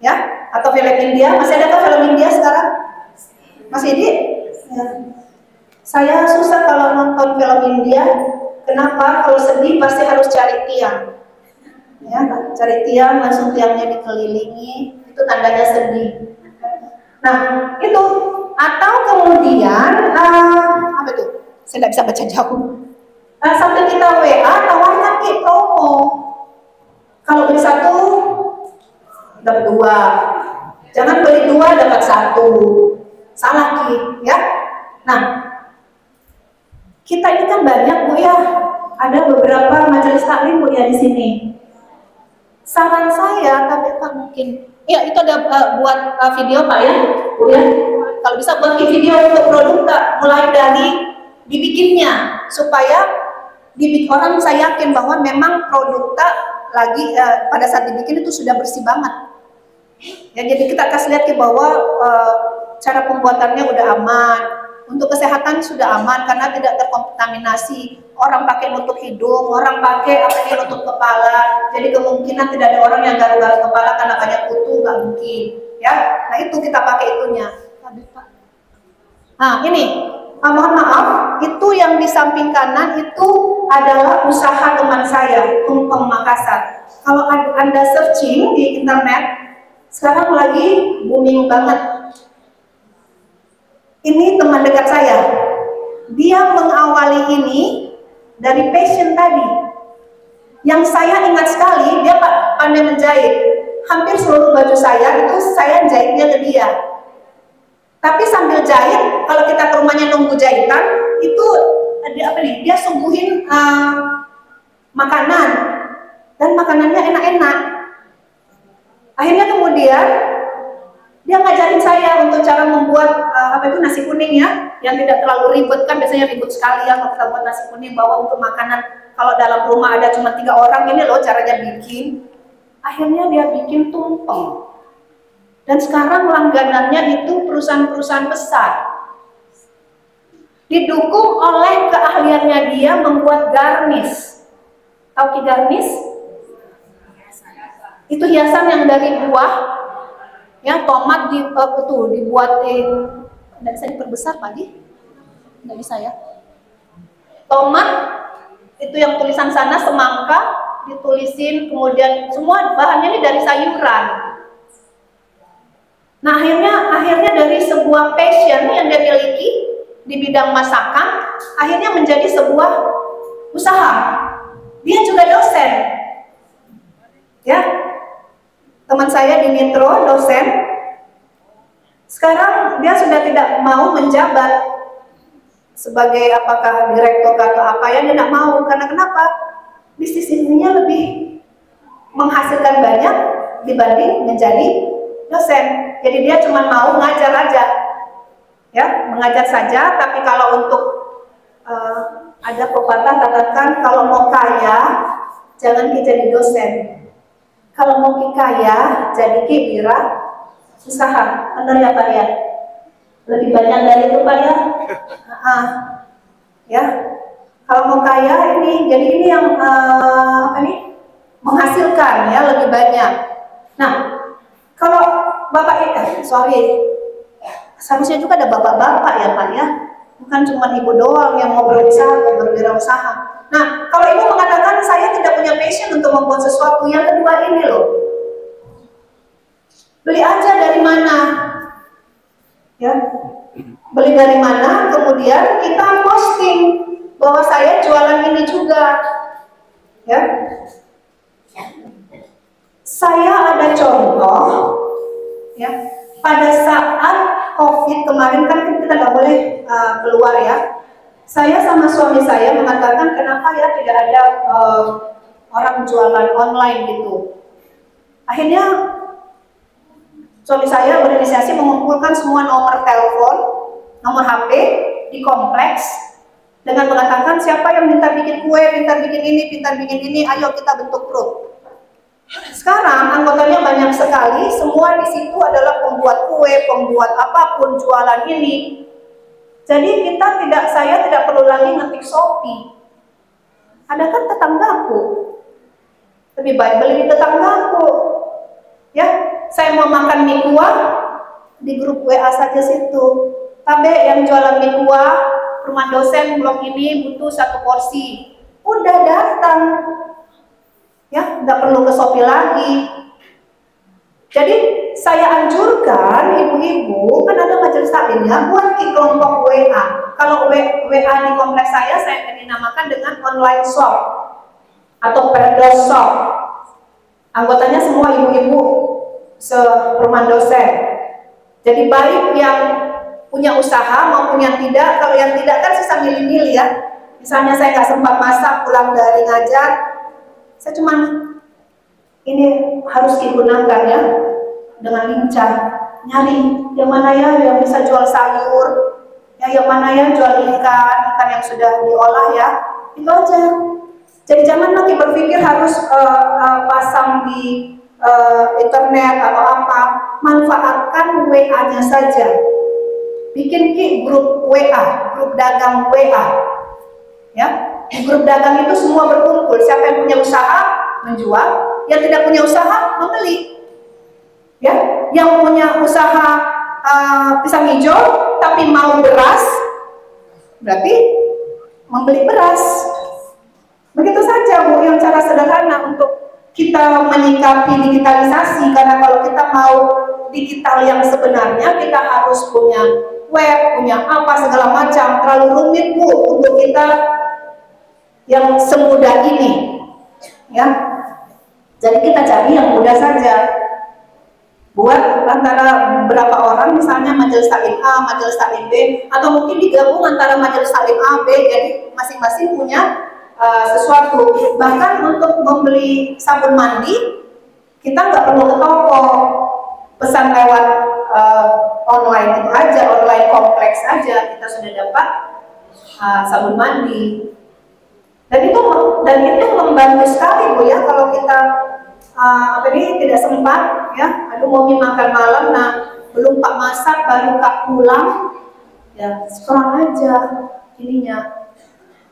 ya, atau film India. Masih adakah film India sekarang? Masih di? Ya. Saya susah kalau nonton film India. Kenapa? Kalau sedih pasti harus cari tiang, ya, cari tiang, langsung tiangnya dikelilingi, itu tandanya sedih. Nah itu, atau kemudian apa itu? Saya tidak bisa baca jauh. Sampai kita WA tawarkan Ki promo. Kalau beli 1 dapat 2, jangan beli 2 dapat 1. Salah Ki, ya. Nah, kita ini kan banyak Bu ya, ada beberapa majelis taklim Bu ya di sini. Saran saya, tapi Pak mungkin, ya itu ada buat video Pak ya, Bu ya. Kalau bisa buat video untuk produk tak, mulai dari dibikinnya, supaya orang saya yakin bahwa memang produk tak lagi pada saat dibikin itu sudah bersih banget. Ya, jadi kita kasih lihat bahwa cara pembuatannya udah aman, untuk kesehatan sudah aman karena tidak terkontaminasi. Orang pakai nutup hidung, orang pakai nutup kepala. Jadi kemungkinan tidak ada orang yang garuk-garuk kepala karena banyak kutu, nggak mungkin. Ya, nah itu kita pakai itunya. Nah ini, mohon maaf, itu yang di samping kanan itu adalah usaha teman saya, Tumpeng Makassar. Kalau Anda searching di internet, sekarang lagi booming banget. Ini teman dekat saya, dia mengawali ini dari passion tadi. Yang saya ingat sekali, dia pandai menjahit. Hampir seluruh baju saya itu saya jahitnya ke dia. Tapi sambil jahit, kalau kita ke rumahnya nunggu jahitan, itu dia suguhin makanan, dan makanannya enak-enak. Akhirnya kemudian dia ngajarin saya untuk cara membuat nasi kuning ya, yang tidak terlalu ribet, kan biasanya ribet sekali ya kalau kita buat nasi kuning, bahwa untuk makanan kalau dalam rumah ada cuma 3 orang, ini loh caranya bikin. Akhirnya dia bikin tumpeng, dan sekarang langganannya itu perusahaan-perusahaan besar, didukung oleh keahliannya dia membuat garnish. Tahu Ki garnish? Itu hiasan yang dari buah, ya, tomat dibuatin, nggak bisa diperbesar pagi, nggak bisa ya. Tomat itu yang tulisan sana semangka ditulisin, kemudian semua bahannya ini dari sayuran. Nah akhirnya dari sebuah passion yang dia miliki di bidang masakan, akhirnya menjadi sebuah usaha. Dia juga dosen. Ya. Teman saya di Nitro, dosen. Sekarang dia sudah tidak mau menjabat sebagai apakah direktur atau apa ya, dia tidak mau. Karena kenapa? Bisnis ininya lebih menghasilkan banyak dibanding menjadi dosen. Jadi dia cuma mau ngajar aja, ya, mengajar saja. Tapi kalau untuk ada pepatah katakan, kalau mau kaya jangan jadi dosen, kalau mau kaya jadi wira usaha. Benar ya Pak ya? Lebih banyak dari itu Pak ya? Ya, kalau mau kaya ini, jadi ini yang menghasilkan ya lebih banyak. Nah, kalau Bapak seharusnya juga ada bapak-bapak ya Pak ya, bukan cuma ibu doang yang mau berwirausaha. Nah, kalau ibu mengatakan saya tidak punya passion untuk membuat sesuatu, yang kedua ini loh, beli aja dari mana, ya, beli dari mana, kemudian kita posting bahwa saya jualan ini juga, ya. Saya ada contoh, ya, pada saat COVID kemarin kan kita nggak boleh keluar ya. Saya sama suami saya mengatakan kenapa ya tidak ada orang jualan online gitu. Akhirnya suami saya berinisiasi mengumpulkan semua nomor telepon, nomor HP di kompleks dengan mengatakan siapa yang minta bikin kue, minta bikin ini, ayo kita bentuk grup. Sekarang anggotanya banyak sekali, semua di situ adalah pembuat kue, pembuat apapun, jualan ini. Jadi saya tidak perlu lagi ngetik Shopee. Ada kan tetanggaku, lebih baik beli di tetanggaku. Ya, saya mau makan mie kuah di grup WA saja situ. Tabe yang jualan mie kuah, rumah dosen blok ini butuh 1 porsi. Udah datang. Ya, nggak perlu ke Shopee lagi. Jadi saya anjurkan ibu-ibu, kan ada majelis taklim ya, buat di kelompok WA. Kalau WA di kompleks saya dinamakan dengan online shop atau perdo shop. Anggotanya semua ibu-ibu serumah dosen. Jadi baik yang punya usaha maupun yang tidak. Kalau yang tidak kan susah milih-milih ya. Misalnya saya nggak sempat masak pulang dari ngajar, saya cuma ini harus digunakan ya dengan lincah, nyari yang mana ya yang bisa jual sayur, ya yang mana ya jual ikan yang sudah diolah ya, itu aja. Jadi jangan lagi berpikir harus pasang di internet atau apa, manfaatkan WA-nya saja. Bikin grup WA, grup dagang WA, ya. Di grup dagang itu semua berkumpul. Siapa yang punya usaha menjual, yang tidak punya usaha membeli. Ya, yang punya usaha pisang hijau tapi mau beras, berarti membeli beras. Begitu saja Bu, yang cara sederhana untuk kita menyikapi digitalisasi. Karena kalau kita mau digital yang sebenarnya, kita harus punya web, punya apa segala macam. Terlalu rumit Bu untuk kita yang semudah ini, ya. Jadi kita cari yang mudah saja. Buat antara beberapa orang, misalnya majelis taklim A, majelis taklim B, atau mungkin digabung antara majelis taklim A, B, jadi masing-masing punya sesuatu. Bahkan untuk membeli sabun mandi, kita nggak perlu ke toko, pesan lewat online itu aja, online kompleks aja, kita sudah dapat sabun mandi. Dan itu membantu sekali Bu ya, kalau kita tidak sempat ya, aduh mau makan malam, nah belum Pak masak baru Kak pulang, ya scroll aja ininya,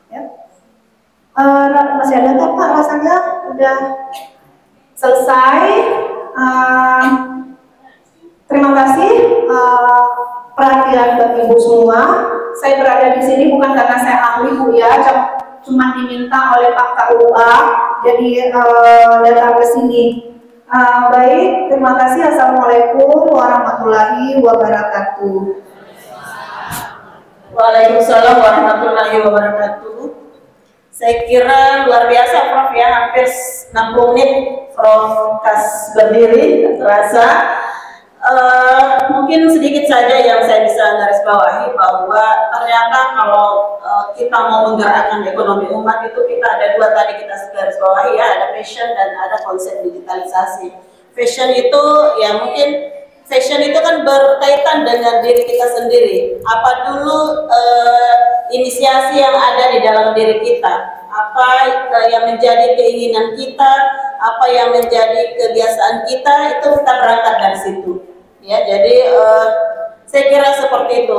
ya. Masih ada nggak Pak? Rasanya udah selesai. Terima kasih perhatian bagi Ibu semua. Saya berada di sini bukan karena saya ahli Bu ya, cuma diminta oleh Pak KUA, jadi datang ke sini. Baik, terima kasih. Assalamualaikum warahmatullahi wabarakatuh. Waalaikumsalam warahmatullahi wabarakatuh. Saya kira luar biasa Prof ya, hampir 60 menit Prof Kas berdiri, terasa. Mungkin sedikit saja yang saya bisa garis bawahi bahwa ternyata kalau kita mau menggerakkan ekonomi umat itu kita ada dua tadi kita garis bawahi ya, ada passion dan ada konsep digitalisasi. Passion itu ya mungkin fashion itu kan berkaitan dengan diri kita sendiri. Apa dulu inisiasi yang ada di dalam diri kita, apa yang menjadi keinginan kita, apa yang menjadi kebiasaan kita, itu kita berangkat dari situ. Ya, jadi saya kira seperti itu.